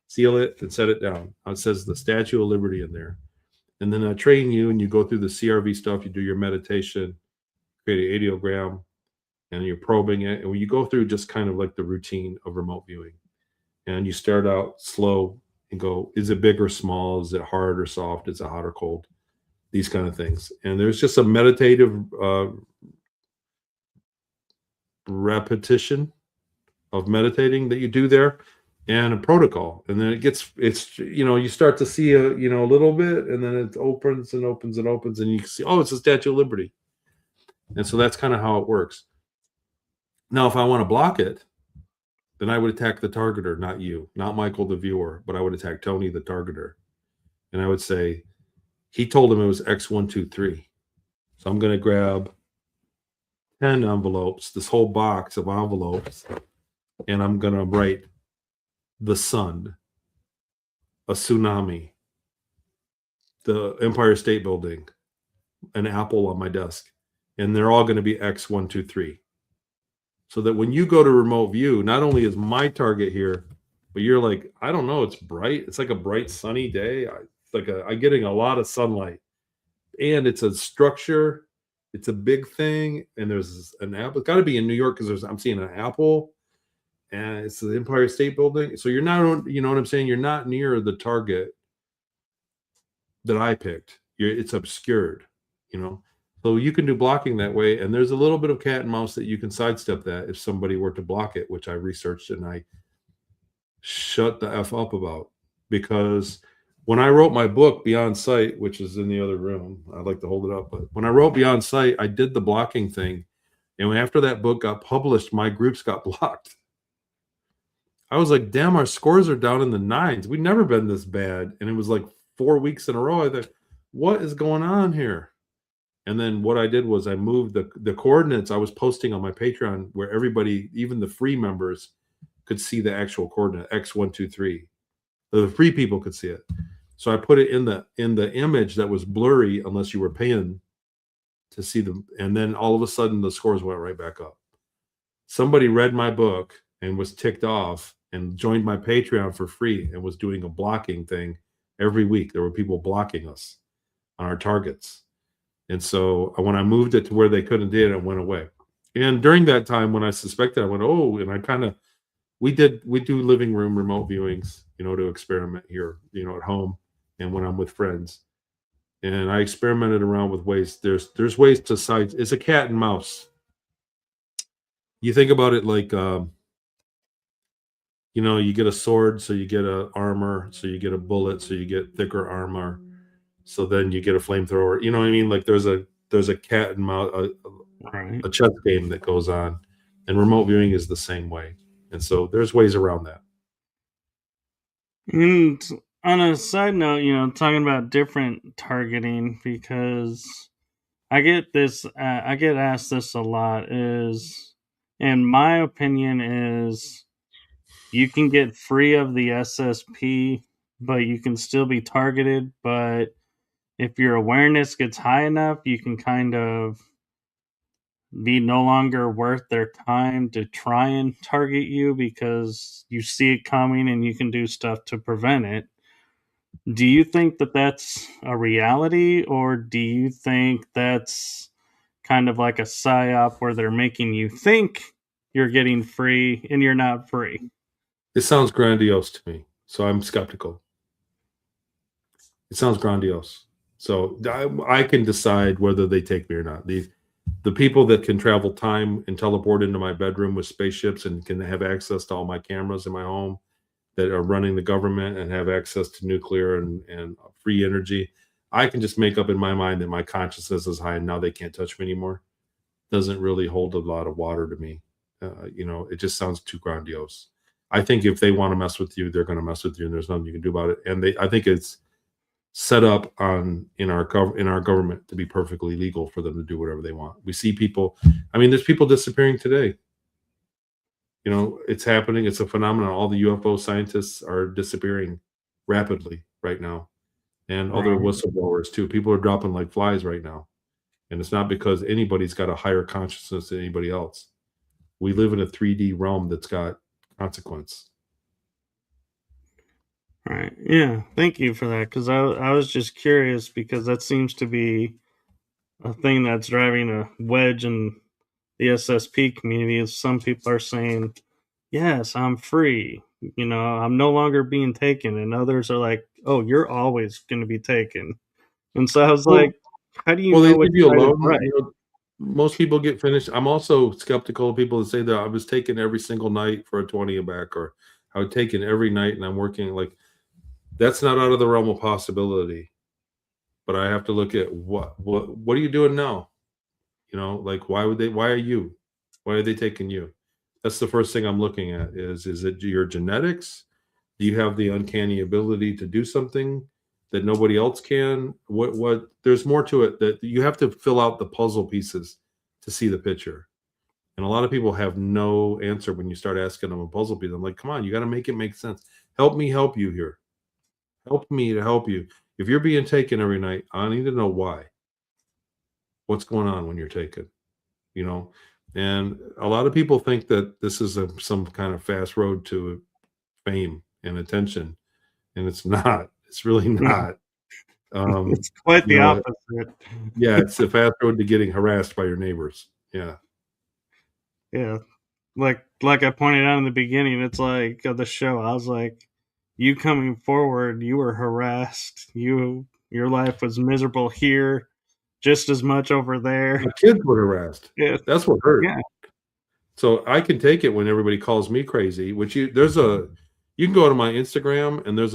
Seal it and set it down. It says the Statue of Liberty in there. And then I train you, and you go through the CRV stuff. You do your meditation, create an audiogram, and you're probing it. And when you go through just kind of like the routine of remote viewing, and you start out slow and go, is it big or small? Is it hard or soft? Is it hot or cold? These kind of things. And there's just a meditative repetition of meditating that you do there, and a protocol. And then you start to see a little bit, and then it opens and opens and opens, and you can see, oh, it's a Statue of Liberty. And so that's kind of how it works. Now, if I want to block it, then I would attack the targeter, not you, not Michael the viewer, but I would attack Tony the targeter. And I would say, he told him it was X123. So I'm going to grab 10 envelopes, this whole box of envelopes, and I'm going to write the sun, a tsunami, the Empire State Building, an apple on my desk. And they're all going to be X123. So that when you go to remote view, not only is my target here, but you're like, I don't know, it's bright. It's like a bright sunny day. I'm getting a lot of sunlight. And it's a structure. It's a big thing. And there's an apple. It's got to be in New York because I'm seeing an apple. And it's the Empire State Building. So you're not, you know what I'm saying? You're not near the target that I picked. It's obscured, you know? So you can do blocking that way. And there's a little bit of cat and mouse that you can sidestep that if somebody were to block it, which I researched and I shut the F up about. Because when I wrote my book, Beyond Sight, which is in the other room, I'd like to hold it up. But when I wrote Beyond Sight, I did the blocking thing. And after that book got published, my groups got blocked. I was like, damn, our scores are down in the 9s. We've never been this bad. And it was like 4 weeks in a row. I thought, what is going on here? And then what I did was I moved the coordinates I was posting on my Patreon where everybody, even the free members, could see the actual coordinate, X123. The free people could see it. So I put it in the image that was blurry unless you were paying to see them. And then all of a sudden the scores went right back up. Somebody read my book and was ticked off and joined my Patreon for free and was doing a blocking thing every week. There were people blocking us on our targets. And so when I moved it to where they couldn't do it, it went away. And during that time when I suspected, I went, oh, and I kind of, we do living room remote viewings, you know, to experiment here, you know, at home and when I'm with friends. And I experimented around with ways. There's ways to side. It's a cat and mouse. You think about it like, you know, you get a sword, so you get a armor, so you get a bullet, so you get thicker armor. So then you get a flamethrower. You know what I mean? Like there's a cat and mouse, a chess game that goes on, and remote viewing is the same way. And so there's ways around that. And on a side note, you know, talking about different targeting, because I get asked this a lot, is, in my opinion, is you can get free of the SSP, but you can still be targeted. But if your awareness gets high enough, you can kind of be no longer worth their time to try and target you because you see it coming and you can do stuff to prevent it. Do you think that that's a reality, or do you think that's kind of like a psyop where they're making you think you're getting free and you're not free? It sounds grandiose to me, so I'm skeptical. It sounds grandiose. So I can decide whether they take me or not. The people that can travel time and teleport into my bedroom with spaceships and can have access to all my cameras in my home that are running the government and have access to nuclear and free energy, I can just make up in my mind that my consciousness is high and now they can't touch me anymore. Doesn't really hold a lot of water to me. You know, it just sounds too grandiose. I think if they want to mess with you, they're going to mess with you, and there's nothing you can do about it. And I think it's set up in our government to be perfectly legal for them to do whatever they want. We see people. I mean, there's people disappearing today. You know, it's happening. It's a phenomenon. All the UFO scientists are disappearing rapidly right now, and other whistleblowers too. People are dropping like flies right now, and it's not because anybody's got a higher consciousness than anybody else. We live in a 3D realm that's got consequence. Right. Yeah. Thank you for that. Because I was just curious, because that seems to be a thing that's driving a wedge in the SSP community. Is some people are saying, yes, I'm free. You know, I'm no longer being taken. And others are like, oh, you're always going to be taken. And so I was like, how do you know they which leave you side is alone. right? You know, most people get finished. I'm also skeptical of people that say that I was taken every single night for a 20 and back, or I would take it every night and I'm working. Like, that's not out of the realm of possibility. But I have to look at what are you doing now? You know, like why are you? Why are they taking you? That's the first thing I'm looking at is it your genetics? Do you have the uncanny ability to do something that nobody else can? What there's more to it that you have to fill out the puzzle pieces to see the picture. And a lot of people have no answer when you start asking them a puzzle piece. I'm like, come on, you got to make it make sense. Help me help you here. Help me to help you. If you're being taken every night, I need to know why. What's going on when you're taken? You know, and a lot of people think that this is some kind of fast road to fame and attention, and it's not. It's really not. It's quite You the know, opposite. yeah, it's a fast road to getting harassed by your neighbors. Yeah. Yeah. Like I pointed out in the beginning, it's like of the show, I was like, you coming forward, you were harassed. Your life was miserable here, just as much over there. My kids were harassed. Yeah. That's what hurt. Yeah. So I can take it when everybody calls me crazy, which you can go to my Instagram and there's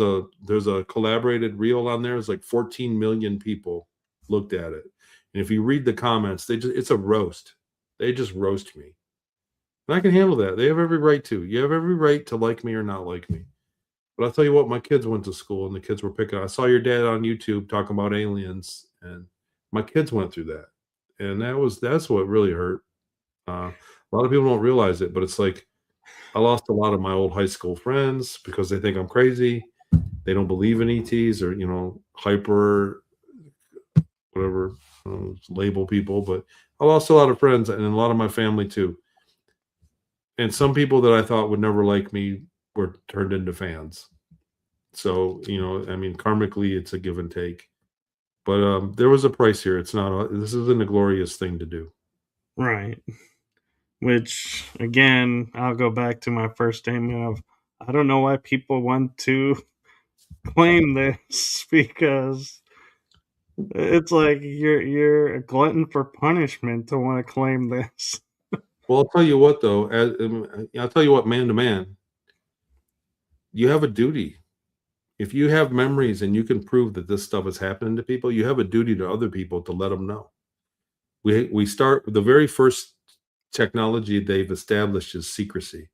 a collaborated reel on there. It's like 14 million people looked at it. And if you read the comments, it's a roast. They just roast me. And I can handle that. They have every right to. You have every right to like me or not like me. But I'll tell you what, my kids went to school and the kids were picking. I saw your dad on YouTube talking about aliens, and my kids went through that. And that's what really hurt. A lot of people don't realize it, but it's like I lost a lot of my old high school friends because they think I'm crazy. They don't believe in ETs or, hyper, whatever, label people. But I lost a lot of friends and a lot of my family too. And some people that I thought would never like me were turned into fans. So, I mean, karmically, it's a give and take. But there was a price here. This isn't a glorious thing to do. Right. Which again, I'll go back to my first statement of I don't know why people want to claim this because it's like you're a glutton for punishment to want to claim this. Well, I'll tell you what, though. I'll tell you what, man to man, you have a duty. If you have memories and you can prove that this stuff is happening to people, you have a duty to other people to let them know. We start the very first technology they've established is secrecy.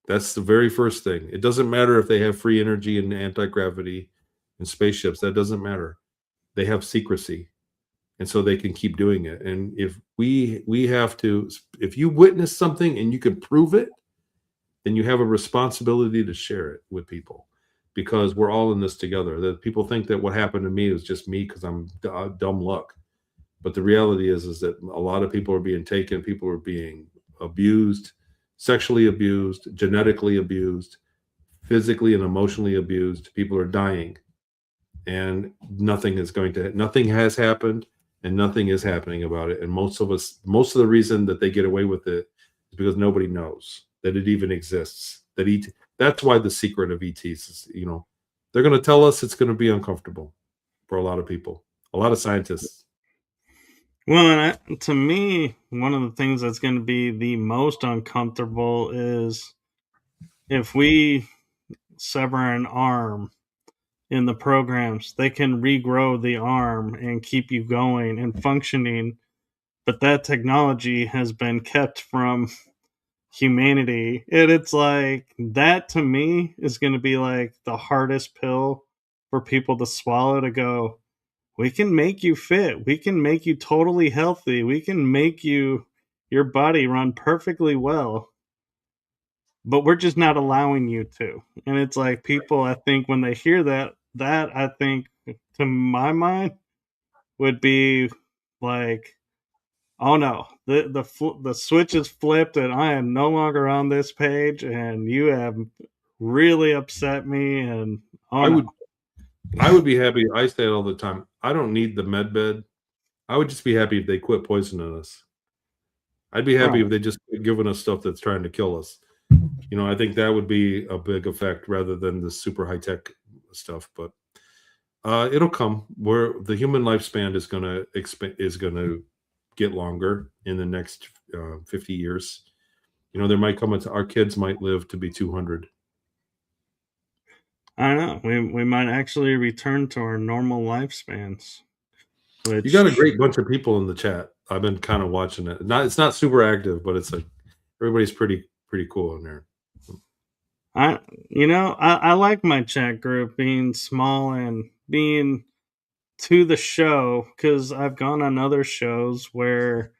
That's the very first thing. It doesn't matter if they have free energy and anti-gravity and spaceships. That doesn't matter. They have secrecy. And so they can keep doing it. And if if you witness something and you can prove it, then you have a responsibility to share it with people because we're all in this together. That people think that what happened to me was just me because I'm dumb luck. But the reality is that a lot of people are being taken, people are being abused, sexually abused, genetically abused, physically and emotionally abused. People are dying. And nothing has happened and nothing is happening about it. And most of the reason that they get away with it is because nobody knows that it even exists. That's why the secret of ETs is, they're going to tell us it's going to be uncomfortable for a lot of people, a lot of scientists. Well, to me, one of the things that's going to be the most uncomfortable is if we sever an arm in the programs, they can regrow the arm and keep you going and functioning. But that technology has been kept from humanity. And it's like that to me is going to be like the hardest pill for people to swallow to go, we can make you fit. We can make you totally healthy. We can make your body run perfectly well. But we're just not allowing you to. And it's like people, I think, when they hear that I think, to my mind, would be like, oh no, the switch is flipped, and I am no longer on this page, and you have really upset me, and oh I no. would be happy. I say it all the time. I don't need the med bed. I would just be happy if they quit poisoning us. I'd be happy Right. if they just quit giving us stuff that's trying to kill us. I think that would be a big effect rather than the super high tech stuff. But it'll come where the human lifespan is going to get longer in the next 50 years. There might come our kids might live to be 200. I don't know. We might actually return to our normal lifespans. You got a Which great bunch of people in the chat. I've been kind of watching it. It's not super active, but it's everybody's pretty cool in there. I like my chat group being small and being to the show because I've gone on other shows where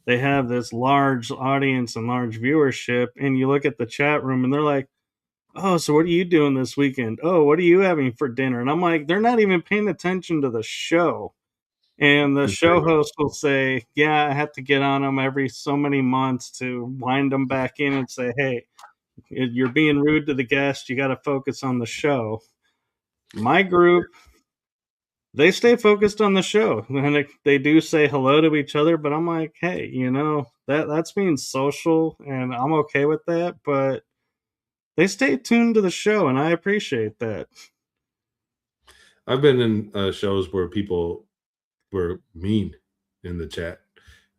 they have this large audience and large viewership, and you look at the chat room and they're like, "Oh, so what are you doing this weekend? Oh, what are you having for dinner?" And I'm like, they're not even paying attention to the show. And the show host will say, "Yeah, I have to get on them every so many months to wind them back in and say, hey, you're being rude to the guest. You got to focus on the show." My group, they stay focused on the show, and they do say hello to each other. But I'm like, hey, that's being social, and I'm okay with that. But they stay tuned to the show, and I appreciate that. I've been in shows where people were mean in the chat.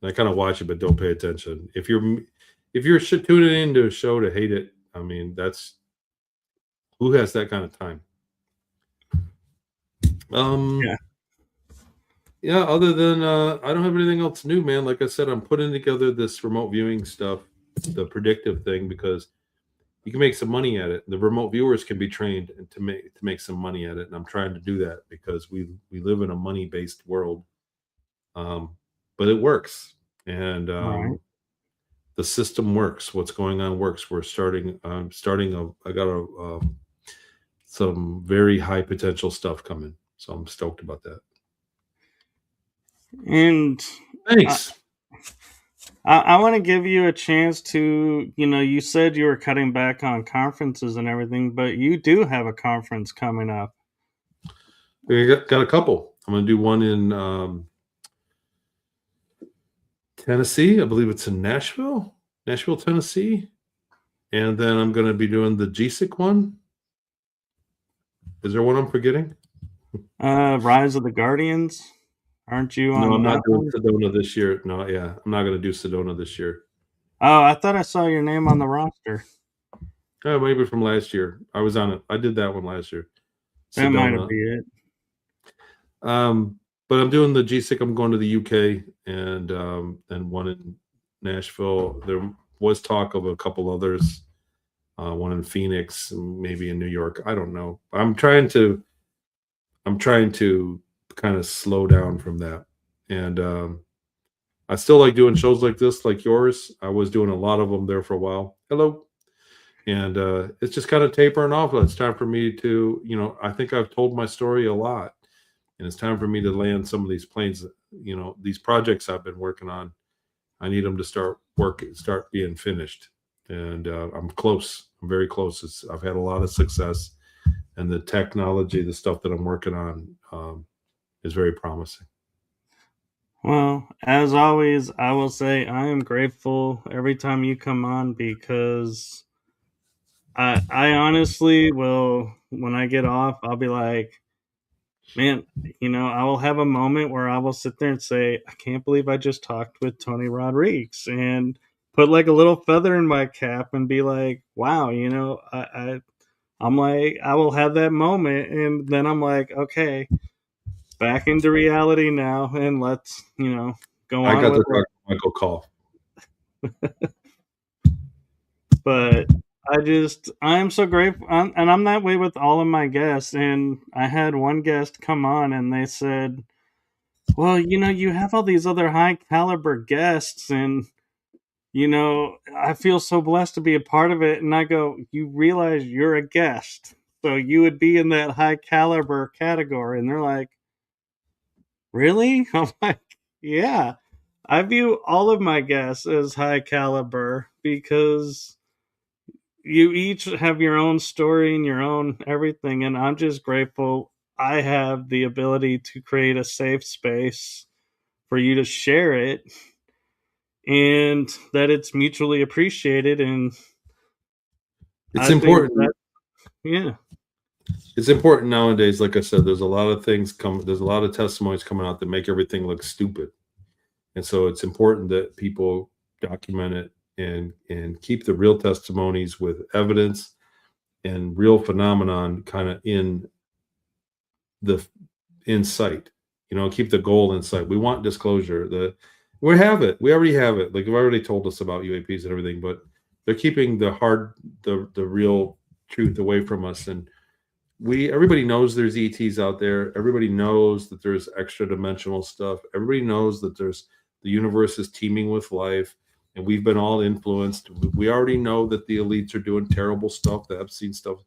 And I kind of watch it, but don't pay attention. If you're tuning into a show to hate it, I mean, that's who has that kind of time. Yeah. Yeah, other than I don't have anything else new, man. Like I said, I'm putting together this remote viewing stuff, the predictive thing, because you can make some money at it. The remote viewers can be trained to make some money at it, and I'm trying to do that because we live in a money based world. But it works, and Right. the system works. What's going on works. We're starting. I got some very high potential stuff coming, so I'm stoked about that. And Thanks. I want to give you a chance to, you said you were cutting back on conferences and everything, but you do have a conference coming up. We got a couple. I'm going to do one in Tennessee. I believe it's in Nashville, Tennessee. And then I'm going to be doing the GSIC one. Is there one I'm forgetting? Rise of the Guardians. Aren't you on? No, I'm not doing Sedona this year. No, yeah, I'm not going to do Sedona this year. Oh, I thought I saw your name on the roster. Oh, maybe from last year. I was on it. I did that one last year. That might have been it. But I'm doing the GSIC. I'm going to the UK and one in Nashville. There was talk of a couple others, one in Phoenix, maybe in New York. I don't know. I'm trying to kind of slow down from that. And I still like doing shows like this, like yours. I was doing a lot of them there for a while. Hello. And it's just kind of tapering off. It's time for me to, I think I've told my story a lot. And it's time for me to land some of these planes, these projects I've been working on. I need them to start being finished. And I'm close. I'm very close. I've had a lot of success. And the technology, the stuff that I'm working on is very promising. Well, as always, I will say I am grateful every time you come on because I honestly will, when I get off, I'll be like, man, I will have a moment where I will sit there and say, I can't believe I just talked with Tony Rodrigues, and put like a little feather in my cap and be like, wow, I'm like, I will have that moment. And then I'm like, okay, back into reality now. And let's, go on. I got to talk to Michael Call. But I am so grateful. And I'm that way with all of my guests. And I had one guest come on and they said, well, you have all these other high caliber guests and, I feel so blessed to be a part of it. And I go, you realize you're a guest. So you would be in that high caliber category. And they're like, really? I'm like, yeah. I view all of my guests as high caliber because you each have your own story and your own everything. And I'm just grateful I have the ability to create a safe space for you to share it and that it's mutually appreciated. And it's important. Yeah. It's important nowadays. Like I said, there's a lot of things there's a lot of testimonies coming out that make everything look stupid. And so it's important that people document it and keep the real testimonies with evidence and real phenomenon kind of in sight. Keep the goal in sight. We want disclosure. We have it. We already have it. Like they've already told us about UAPs and everything, but they're keeping the real truth away from us. And everybody knows there's ETs out there. Everybody knows that there's extra dimensional stuff. Everybody knows that the universe is teeming with life, and we've been all influenced. We already know that the elites are doing terrible stuff, the Epstein stuff.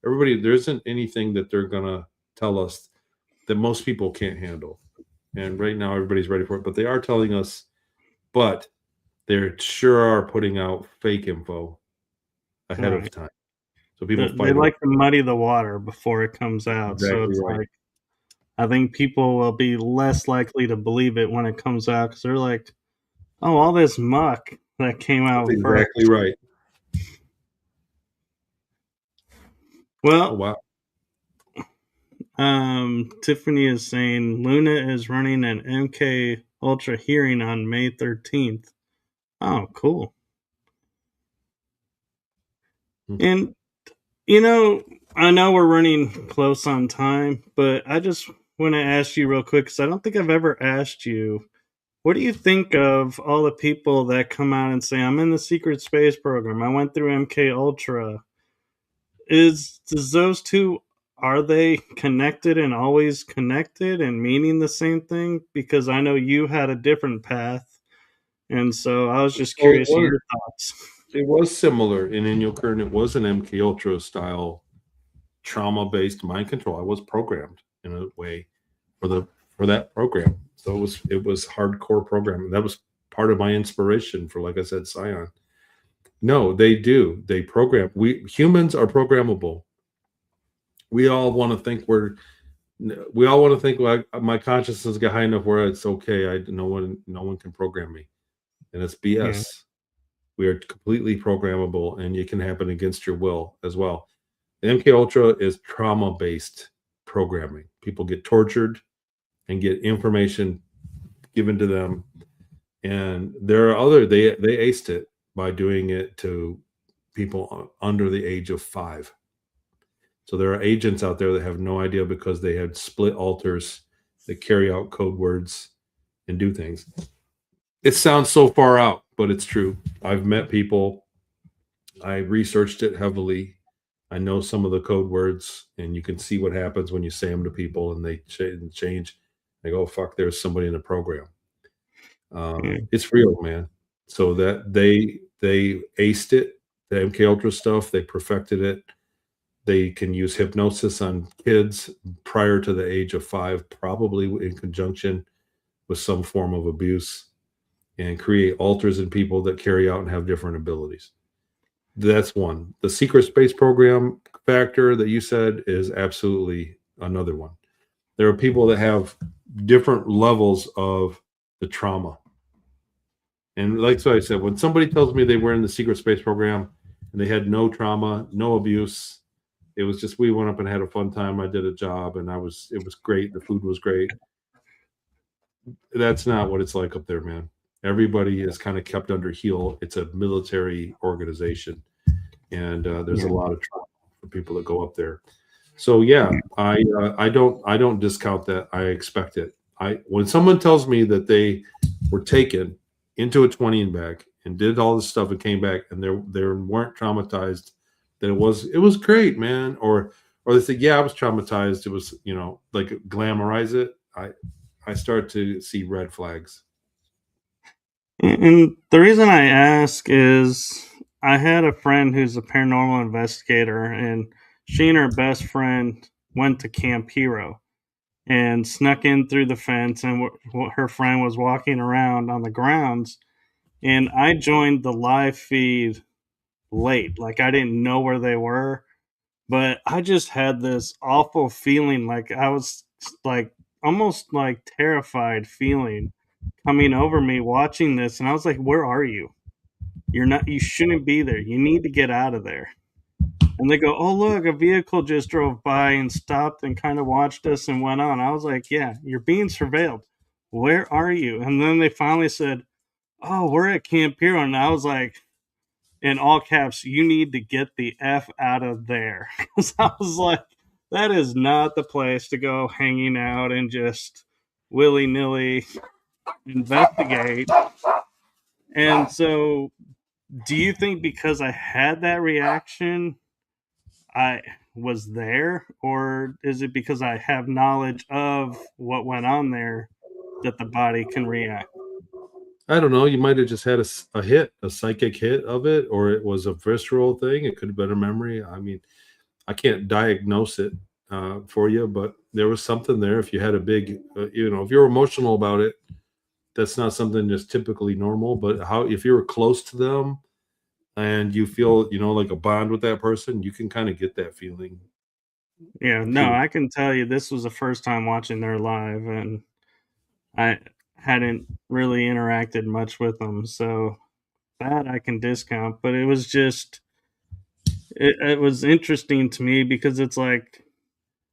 Everybody, there isn't anything that they're gonna tell us that most people can't handle. And right now, everybody's ready for it. But they are telling us, but they sure are putting out fake info ahead of Right. time. So people They fight over. like to muddy the water before it comes out. So Exactly it's right. like, I think people will be less likely to believe it when it comes out because they're like, oh, all this muck that came That's out first. exactly right. Oh Well, wow. Tiffany is saying Luna is running an MK Ultra hearing on May 13th. Oh, cool. Hmm. And, I know we're running close on time, but I just want to ask you real quick because I don't think I've ever asked you. What do you think of all the people that come out and say, I'm in the secret space program? I went through MK Ultra. Does those two, are they connected and always connected and meaning the same thing? Because I know you had a different path, and so I was just So curious of your thoughts. it was similar in Inyo Kern. It was an MK Ultra style trauma based mind control. I was programmed in a way for the for that program. So it was hardcore programming. That was part of my inspiration for, like I said, Scion. No, they do. They program. We humans are programmable. We all want to think we all want to think like my consciousness got high enough where it's okay. No one can program me, and it's Yeah. BS. We are completely programmable, and it can happen against your will as well. The MK Ultra is trauma based programming. People get tortured and get information given to them, and there are they aced it by doing it to people under the age of 5. So there are agents out there that have no idea because they had split alters that carry out code words and do things. It sounds so far out, but it's true. I've met people. I researched it heavily. I know some of the code words, and you can see what happens when you say them to people and they change. They go, oh, fuck, there's somebody in the program. Yeah. It's real, man. So that they aced it, the MK Ultra stuff, they perfected it. They can use hypnosis on kids prior to the age of 5, probably in conjunction with some form of abuse, and create alters in people that carry out and have different abilities. That's one. The secret space program factor that you said is absolutely another one. There are people that have different levels of the trauma. And like so I said, when somebody tells me they were in the secret space program and they had no trauma, no abuse, it was just we went up and had a fun time. I did a job and it was great. The food was great. That's not what it's like up there, man. Everybody is kind of kept under heel. It's a military organization, and there's a Yeah. lot of trauma for people that go up there. So yeah, I don't discount that. I expect it. I when someone tells me that they were taken into a 20 and back and did all this stuff and came back and they weren't traumatized, that it was great, man. Or they say, yeah, I was traumatized. It was, like glamorize it. I start to see red flags. And the reason I ask is I had a friend who's a paranormal investigator, and she and her best friend went to Camp Hero and snuck in through the fence, and her friend was walking around on the grounds. And I joined the live feed late, like I didn't know where they were, but I just had this awful feeling, like I was like almost like terrified feeling coming over me watching this, and I was like, where are you? You shouldn't be there. You need to get out of there. And they go, oh, look, a vehicle just drove by and stopped and kind of watched us and went on. I was like, yeah, you're being surveilled. Where are you? And then they finally said, oh, we're at Camp Hero. And I was like, in all caps, you need to get the F out of there. Because I was like, that is not the place to go hanging out and just willy nilly. investigate. And so, do you think because I had that reaction, I was there, or is it because I have knowledge of what went on there that the body can react? I don't know. You might have just had a hit, a psychic hit of it, or it was a visceral thing. It could have been a memory. I mean, I can't diagnose it for you, but there was something there. If you had a big, if you're emotional about it, that's not something that's typically normal. But how if you're close to them and you feel, like a bond with that person, you can kind of get that feeling Yeah, no, too. I can tell you this was the first time watching their live, and I hadn't really interacted much with them, so that I can discount. But it was interesting to me because it's like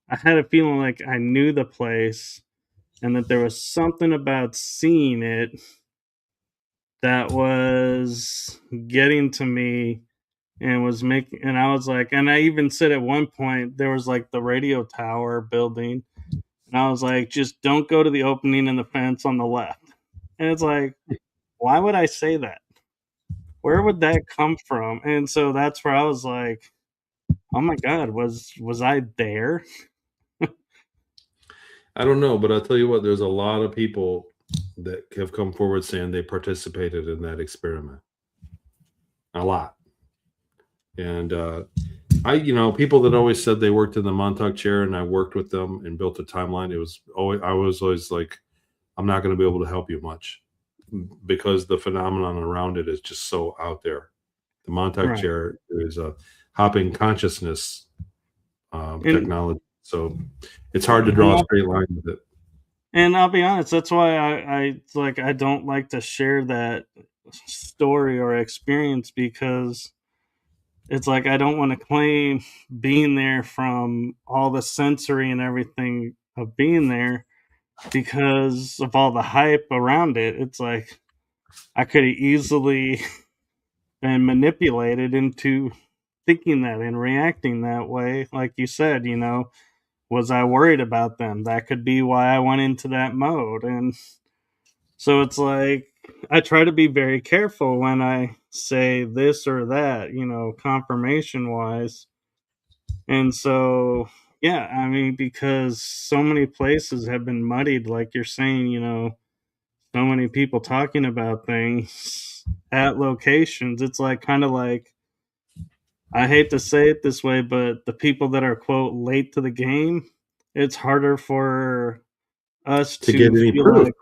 I had a feeling like I knew the place and that there was something about seeing it that was getting to me and was making, and I was like, and I even said at one point there was like the radio tower building, and I was like, just don't go to the opening in the fence on the left. And it's like, why would I say that? Where would that come from? And so that's where I was like, oh my god, was I there? I don't know, but I'll tell you what, there's a lot of people that have come forward saying they participated in that experiment. A lot. And people that always said they worked in the Montauk chair and I worked with them and built a timeline. I was always like, I'm not going to be able to help you much because the phenomenon around it is just so out there. The Montauk Right. chair is a hopping consciousness And technology. So it's hard to and draw a I'll, straight line with it. and I'll be honest, that's why I don't like to share that story or experience because it's like I don't want to claim being there from all the sensory and everything of being there because of all the hype around it. It's like I could have easily been manipulated into thinking that and reacting that way. Like you said, was I worried about them? That could be why I went into that mode. And so it's like I try to be very careful when I say this or that, confirmation wise. And so, yeah, I mean, because so many places have been muddied, like you're saying, so many people talking about things at locations. It's like kind of like, I hate to say it this way, but the people that are, quote, late to the game, it's harder for us To get to any feel proof, like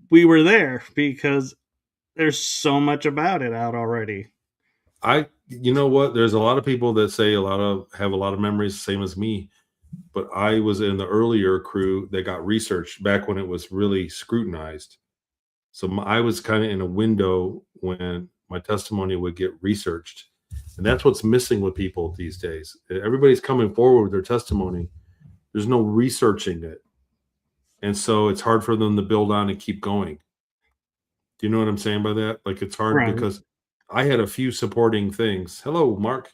we were there because there's so much about it out already. you know what? There's a lot of people that say have a lot of memories, same as me. But I was in the earlier crew that got researched back when it was really scrutinized. So I was kind of in a window when my testimony would get researched. And that's what's missing with people these days. Everybody's coming forward with their testimony. There's no researching it. And so it's hard for them to build on and keep going. Do you know what I'm saying by that? Like it's hard Right. because I had a few supporting things. Hello, Mark.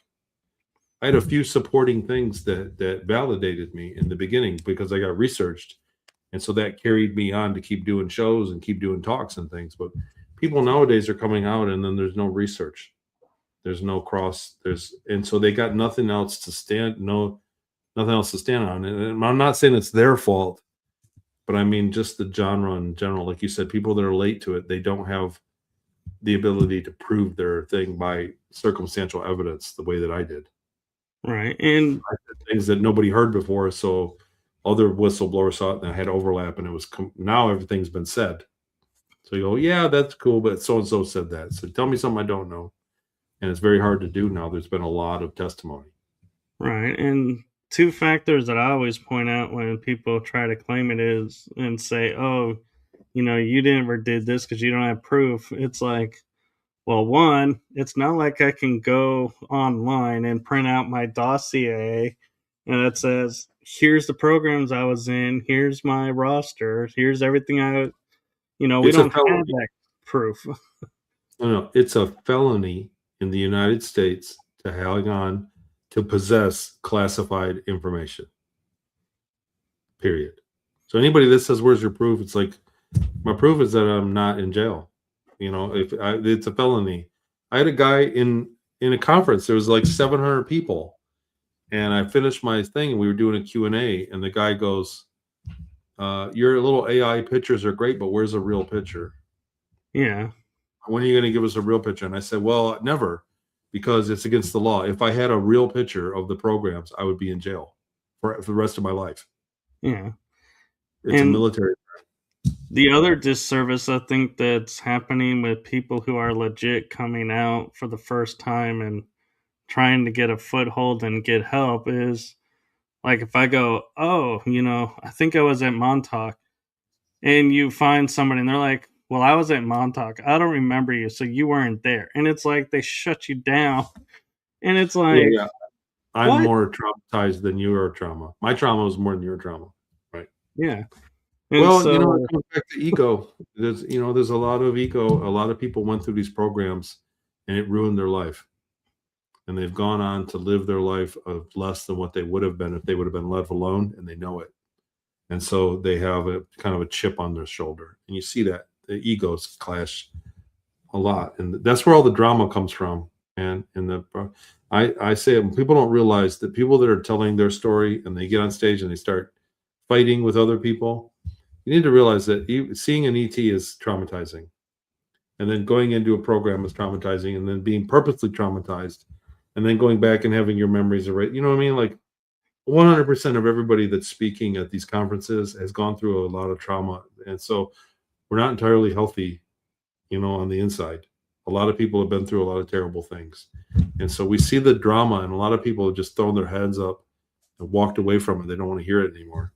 I had a few supporting things that validated me in the beginning because I got researched. And so that carried me on to keep doing shows and keep doing talks and things. But people nowadays are coming out and then there's no research. There's no cross. And so they got nothing else to stand, nothing else to stand on. And I'm not saying it's their fault, but I mean just the genre in general. Like you said, people that are late to it, they don't have the ability to prove their thing by circumstantial evidence the way that I did. Right. And Things that nobody heard before. So other whistleblowers saw it and I had overlap, and it was now everything's been said. So you go, yeah, that's cool, but so and so said that. So tell me something I don't know, and it's very hard to do now. There's been a lot of testimony. right. And two factors that I always point out when people try to claim it is and say, oh, you never did this because you don't have proof. It's like, well, one, it's not like I can go online and print out my dossier and it says, here's the programs I was in, here's my roster, here's everything we It's a don't have felony. that proof. No, it's a felony in the United States to hang on to possess classified information. Period. So anybody that says, "Where's your proof?" It's like, My proof is that I'm not in jail. If it's a felony. I had a guy in a conference. There was like 700 people, and I finished my thing, and we were doing a Q&A, and the guy goes, "Your little AI pictures are great, but where's a real picture? Yeah. When are you going to give us a real picture?" And I said, "Well, never, because it's against the law. If I had a real picture of the programs, I would be in jail for the rest of my life. Yeah. It's a And military." the other disservice I think that's happening with people who are legit coming out for the first time and trying to get a foothold and get help is like if I go, "Oh, I think I was at Montauk," and you find somebody and they're like, "Well, I was at Montauk. I don't remember you, so you weren't there." And it's like they shut you down. And it's Yeah, like, yeah. I'm "What?" more traumatized than your trauma. My trauma was more than your trauma, right? Yeah. And Well, it so comes back to ego. There's a lot of ego. A lot of people went through these programs, and it ruined their life. And they've gone on to live their life of less than what they would have been if they would have been left alone, and they know it. And so they have a kind of a chip on their shoulder, and you see that the egos clash a lot, and that's where all the drama comes from. And I say it, people don't realize that people that are telling their story and they get on stage and they start fighting with other people, you need to realize that seeing an ET is traumatizing, and then going into a program is traumatizing, and then being purposely traumatized, and then going back and having your memories erased. You know what I mean? Like 100% of everybody that's speaking at these conferences has gone through a lot of trauma, and so we're not entirely healthy, on the inside. A lot of people have been through a lot of terrible things, and so we see the drama, and a lot of people have just thrown their heads up and walked away from it. They don't want to hear it anymore.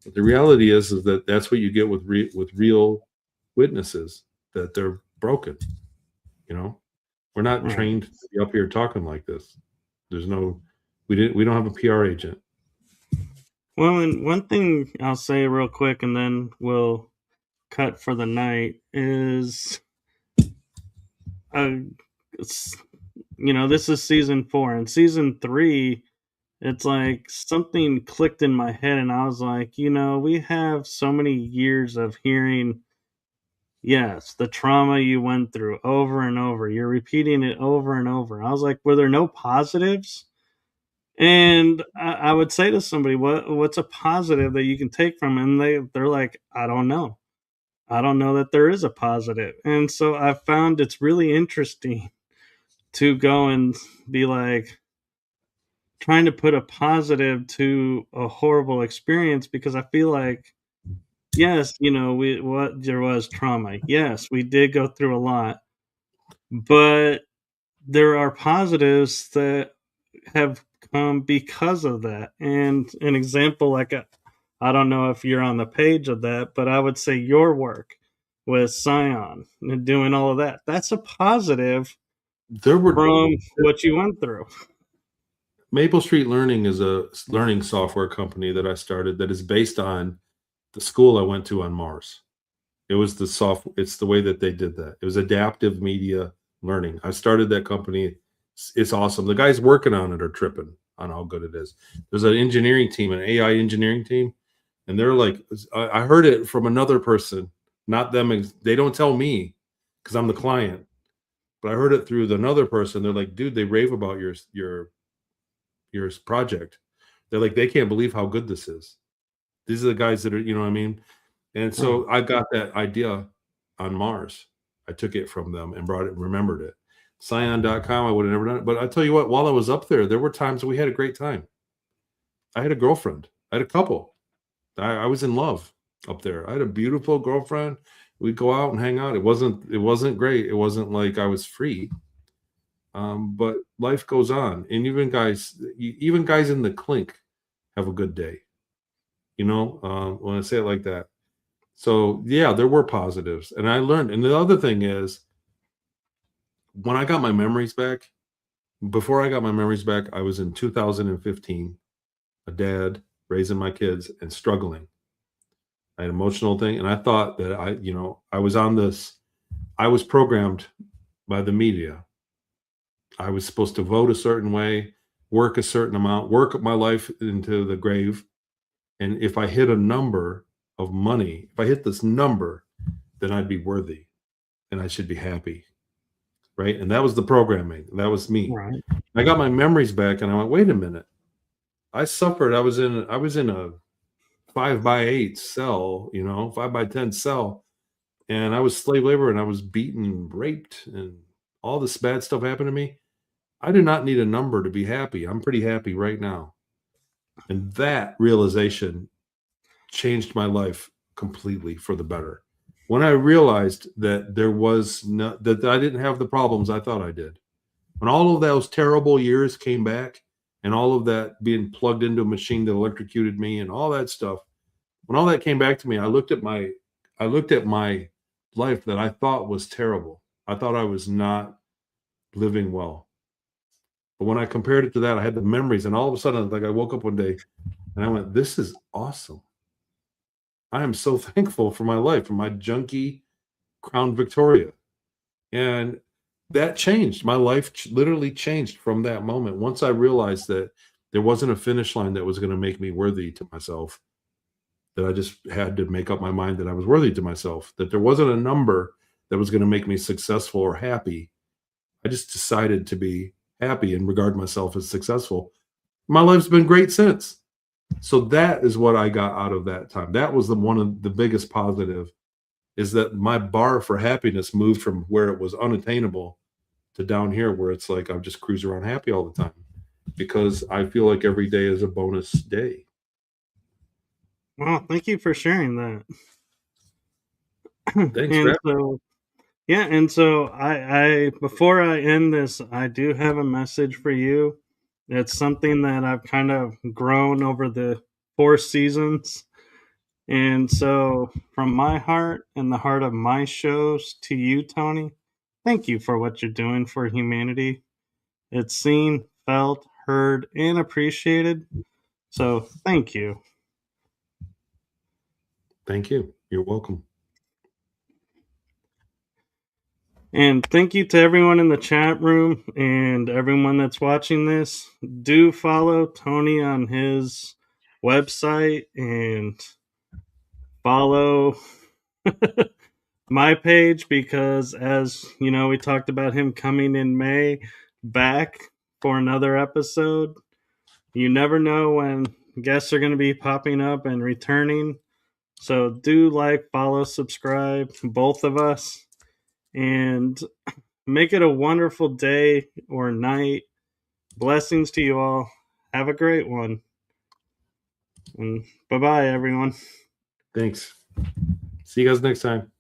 But the reality is that that's what you get with with real witnesses, that they're broken. You know, we're not right. trained to be up here talking like this. There's no, we don't have a PR agent. Well, and one thing I'll say real quick and then we'll cut for the night is uh, it's, this is season 4 and season 3. It's like something clicked in my head, and I was like, we have so many years of hearing, yes, the trauma you went through over and over. You're repeating it over and over. I was like, were there no positives? And I would say to somebody, what's a positive that you can take from it? And they're like, I don't know. I don't know that there is a positive. And so I found it's really interesting to go and be like trying to put a positive to a horrible experience, because I feel like, yes, there was trauma. Yes, we did go through a lot, but there are positives that have come because of that. And an example, like I don't know if you're on the page of that, but I would say your work with Scion and doing all of that, that's a positive There were from what you went through. Maple Street Learning is a learning software company that I started that is based on the school I went to on Mars. It was it's the way that they did that. It was adaptive media learning. I started that company. It's awesome. The guys working on it are tripping on how good it is. There's an engineering team, an AI engineering team, and they're like, I heard it from another person, not them. They don't tell me because I'm the client, but I heard it through another person. They're like, dude, they rave about your project. They're like, they can't believe how good this is. These are the guys that are, you know what I mean? And Right. so I got that idea on Mars. I took it from them and brought it, remembered it. Scion.com, I would have never done it. But I tell you what, while I was up there were times we had a great time. I had a girlfriend. I had a couple. I was in love up there. I had a beautiful girlfriend. We'd go out and hang out. It wasn't great. It wasn't like I was free. But life goes on. And even guys in the clink have a good day. When I say it like that. So yeah, there were positives, and I learned. And the other thing is, when I got my memories back, before I got my memories back, I was in 2015, a dad raising my kids and struggling. I had an emotional thing, and I thought that I was on this. I was programmed by the media. I was supposed to vote a certain way, work a certain amount, work my life into the grave, and if I hit a number of money, if I hit this number, then I'd be worthy and I should be happy. Right. And that was the programming. That was me. Right. I got my memories back and I went, wait a minute. I suffered. I was in a 5x8 cell, 5x10 cell. And I was slave labor and I was beaten and raped and all this bad stuff happened to me. I do not need a number to be happy. I'm pretty happy right now. And that realization changed my life completely for the better. When I realized that that I didn't have the problems I thought I did. When all of those terrible years came back and all of that being plugged into a machine that electrocuted me and all that stuff, when all that came back to me, I looked at my life that I thought was terrible. I thought I was not living well. But when I compared it to that, I had the memories, and all of a sudden, like I woke up one day and I went, this is awesome. I am so thankful for my life, for my junkie Crown Victoria. And that changed. My life literally changed from that moment. Once I realized that there wasn't a finish line that was going to make me worthy to myself, that I just had to make up my mind that I was worthy to myself, that there wasn't a number that was going to make me successful or happy. I just decided to be happy and regard myself as successful. My life's been great since. So that is what I got out of that time. That was one of the biggest positive, is that my bar for happiness moved from where it was unattainable to down here where it's like I'm just cruising around happy all the time because I feel like every day is a bonus day. Well, thank you for sharing that. Thanks, And so, yeah, and so I before I end this, I do have a message for you. It's something that I've kind of grown over the 4 seasons. And so, from my heart and the heart of my shows to you, Tony, thank you for what you're doing for humanity. It's seen, felt, heard, and appreciated. So, thank you. Thank you. You're welcome. And thank you to everyone in the chat room and everyone that's watching this. Do follow Tony on his website and follow my page because, as you know, we talked about him coming in May back for another episode. You never know when guests are going to be popping up and returning. So do like, follow, subscribe, both of us, and make it a wonderful day or night. Blessings to you all. Have a great one. And bye-bye, everyone. Thanks. See you guys next time.